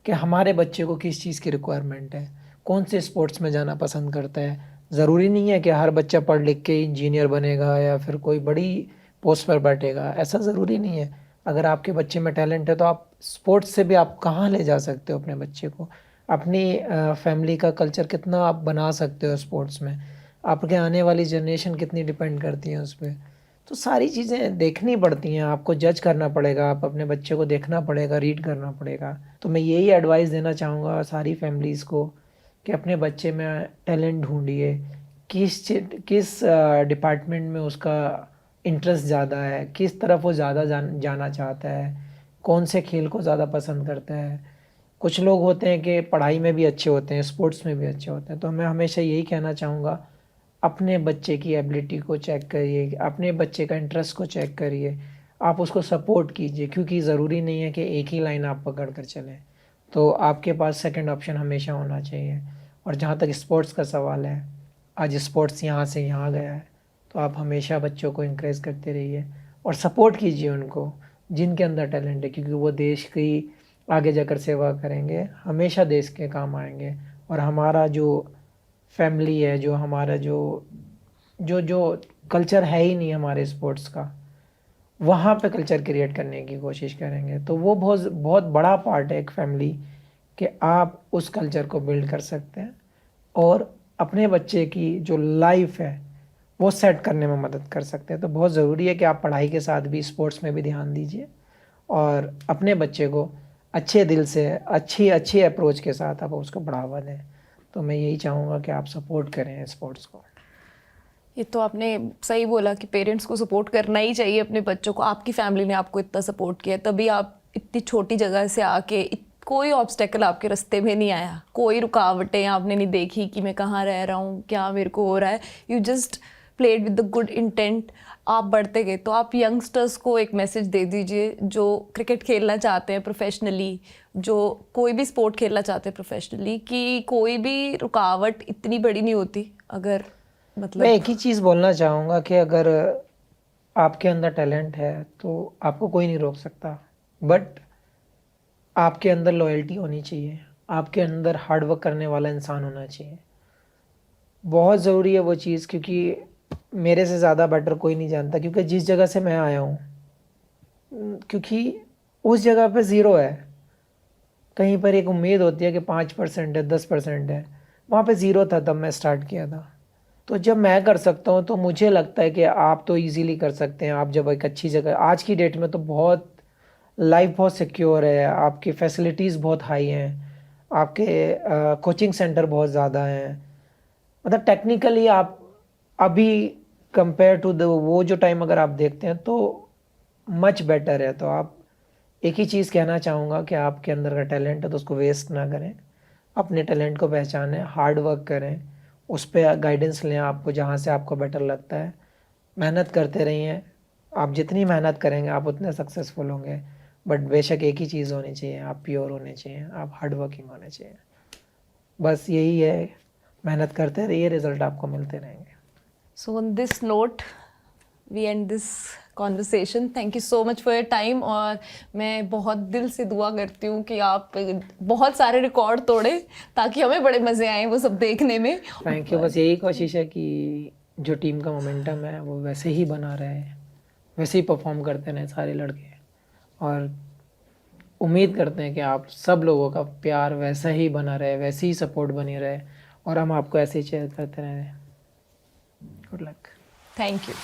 कि हमारे बच्चे को किस चीज़ की रिक्वायरमेंट है, कौन से स्पोर्ट्स में जाना पसंद करता है। ज़रूरी नहीं है कि हर बच्चा पढ़ लिख के इंजीनियर बनेगा या फिर कोई बड़ी पोस्ट पर बैठेगा, ऐसा ज़रूरी नहीं है। अगर आपके बच्चे में टैलेंट है तो आप स्पोर्ट्स से भी आप कहाँ ले जा सकते हो अपने बच्चे को। अपनी फैमिली का कल्चर कितना आप बना सकते हो स्पोर्ट्स में, आपके आने वाली जनरेशन कितनी डिपेंड करती है उस पर। तो सारी चीज़ें देखनी पड़ती हैं, आपको जज करना पड़ेगा, आप अपने बच्चे को देखना पड़ेगा, रीड करना पड़ेगा। तो मैं यही एडवाइस देना चाहूँगा सारी फैमिलीज़ को कि अपने बच्चे में टैलेंट ढूंढिए, किस डिपार्टमेंट में उसका इंटरेस्ट ज़्यादा है, किस तरफ वो ज़्यादा जाना चाहता है, कौन से खेल को ज़्यादा पसंद करता है। कुछ लोग होते हैं कि पढ़ाई में भी अच्छे होते हैं, स्पोर्ट्स में भी अच्छे होते हैं। तो मैं हमेशा यही कहना चाहूँगा, अपने बच्चे की एबिलिटी को चेक करिए, अपने बच्चे का इंटरेस्ट को चेक करिए, आप उसको सपोर्ट कीजिए, क्योंकि ज़रूरी नहीं है कि एक ही लाइन आप पकड़ कर चलें। तो आपके पास सेकंड ऑप्शन हमेशा होना चाहिए। और जहाँ तक स्पोर्ट्स का सवाल है, आज स्पोर्ट्स यहाँ से यहाँ गया है, तो आप हमेशा बच्चों को इंकरेज करते रहिए और सपोर्ट कीजिए उनको। जिनके अंदर टैलेंट है, क्योंकि वो देश की आगे जाकर सेवा करेंगे, हमेशा देश के काम आएंगे। और हमारा जो फैमिली है, जो हमारा जो जो जो कल्चर है ही नहीं हमारे स्पोर्ट्स का, वहाँ पे कल्चर क्रिएट करने की कोशिश करेंगे। तो वो बहुत बहुत बड़ा पार्ट है एक फैमिली, कि आप उस कल्चर को बिल्ड कर सकते हैं और अपने बच्चे की जो लाइफ है वो सेट करने में मदद कर सकते हैं। तो बहुत ज़रूरी है कि आप पढ़ाई के साथ भी स्पोर्ट्स में भी ध्यान दीजिए और अपने बच्चे को अच्छे दिल से अच्छी अच्छी अप्रोच के साथ आप उसको बढ़ावा दें। तो मैं यही चाहूँगा कि आप सपोर्ट करें स्पोर्ट्स को। ये तो आपने सही बोला कि पेरेंट्स को सपोर्ट करना ही चाहिए अपने बच्चों को। आपकी फैमिली ने आपको इतना सपोर्ट किया, तभी आप इतनी छोटी जगह से आके कोई ऑब्स्टेकल आपके रास्ते में नहीं आया, कोई रुकावटें आपने नहीं देखी कि मैं कहाँ रह रहा हूँ, क्या मेरे को हो रहा है। You just played with the good intent, आप बढ़ते गए। तो आप यंगस्टर्स को एक मैसेज दे दीजिए जो क्रिकेट खेलना चाहते हैं प्रोफेशनली, जो कोई भी स्पोर्ट खेलना चाहते हैं प्रोफेशनली, कि कोई भी रुकावट इतनी बड़ी नहीं होती। अगर मतलब मैं एक ही चीज़ बोलना चाहूँगा कि अगर आपके अंदर टैलेंट है तो आपको कोई नहीं रोक सकता, बट आपके अंदर लॉयल्टी होनी चाहिए, आपके अंदर हार्ड वर्क करने वाला इंसान होना चाहिए। बहुत ज़रूरी है वो चीज़, क्योंकि मेरे से ज़्यादा बेटर कोई नहीं जानता, क्योंकि जिस जगह से मैं आया हूँ, क्योंकि उस जगह पे ज़ीरो है, कहीं पर एक उम्मीद होती है कि 5% है, 10% है, वहाँ पे ज़ीरो था तब मैं स्टार्ट किया था। तो जब मैं कर सकता हूँ तो मुझे लगता है कि आप तो इजीली कर सकते हैं। आप जब एक अच्छी जगह, आज की डेट में तो बहुत लाइफ बहुत सिक्योर है, आपकी फैसिलिटीज़ बहुत हाई हैं, आपके कोचिंग सेंटर बहुत ज़्यादा हैं, मतलब टेक्निकली आप अभी कंपेयर टू द वो जो टाइम अगर आप देखते हैं तो मच बेटर है। तो आप एक ही चीज़ कहना चाहूँगा कि आपके अंदर का टैलेंट है तो उसको वेस्ट ना करें, अपने टैलेंट को पहचानें, हार्ड वर्क करें, उस पर गाइडेंस लें आपको जहाँ से आपको बेटर लगता है, मेहनत करते रहिए। आप जितनी मेहनत करेंगे आप उतने सक्सेसफुल होंगे। बट बेशक एक ही चीज़ होनी चाहिए, आप प्योर होने चाहिए, आप हार्ड वर्किंग होने चाहिए। बस यही है, मेहनत करते रहिए, रिजल्ट आपको मिलते रहेंगे। So on this note, we end this conversation. Thank you so much for your time. और मैं बहुत दिल से दुआ करती हूँ कि आप बहुत सारे रिकॉर्ड तोड़े ताकि हमें बड़े मज़े आए वो सब देखने में। Thank you. बस यही कोशिश है कि जो टीम का मोमेंटम है वो वैसे ही बना रहे, वैसे ही परफॉर्म करते रहें सारे लड़के, और उम्मीद करते हैं कि आप सब लोगों का प्यार वैसा ही बना रहे, वैसे ही सपोर्ट बनी रहे, और हम आपको ऐसे ही शेयर करते रहें। Good luck. Thank you.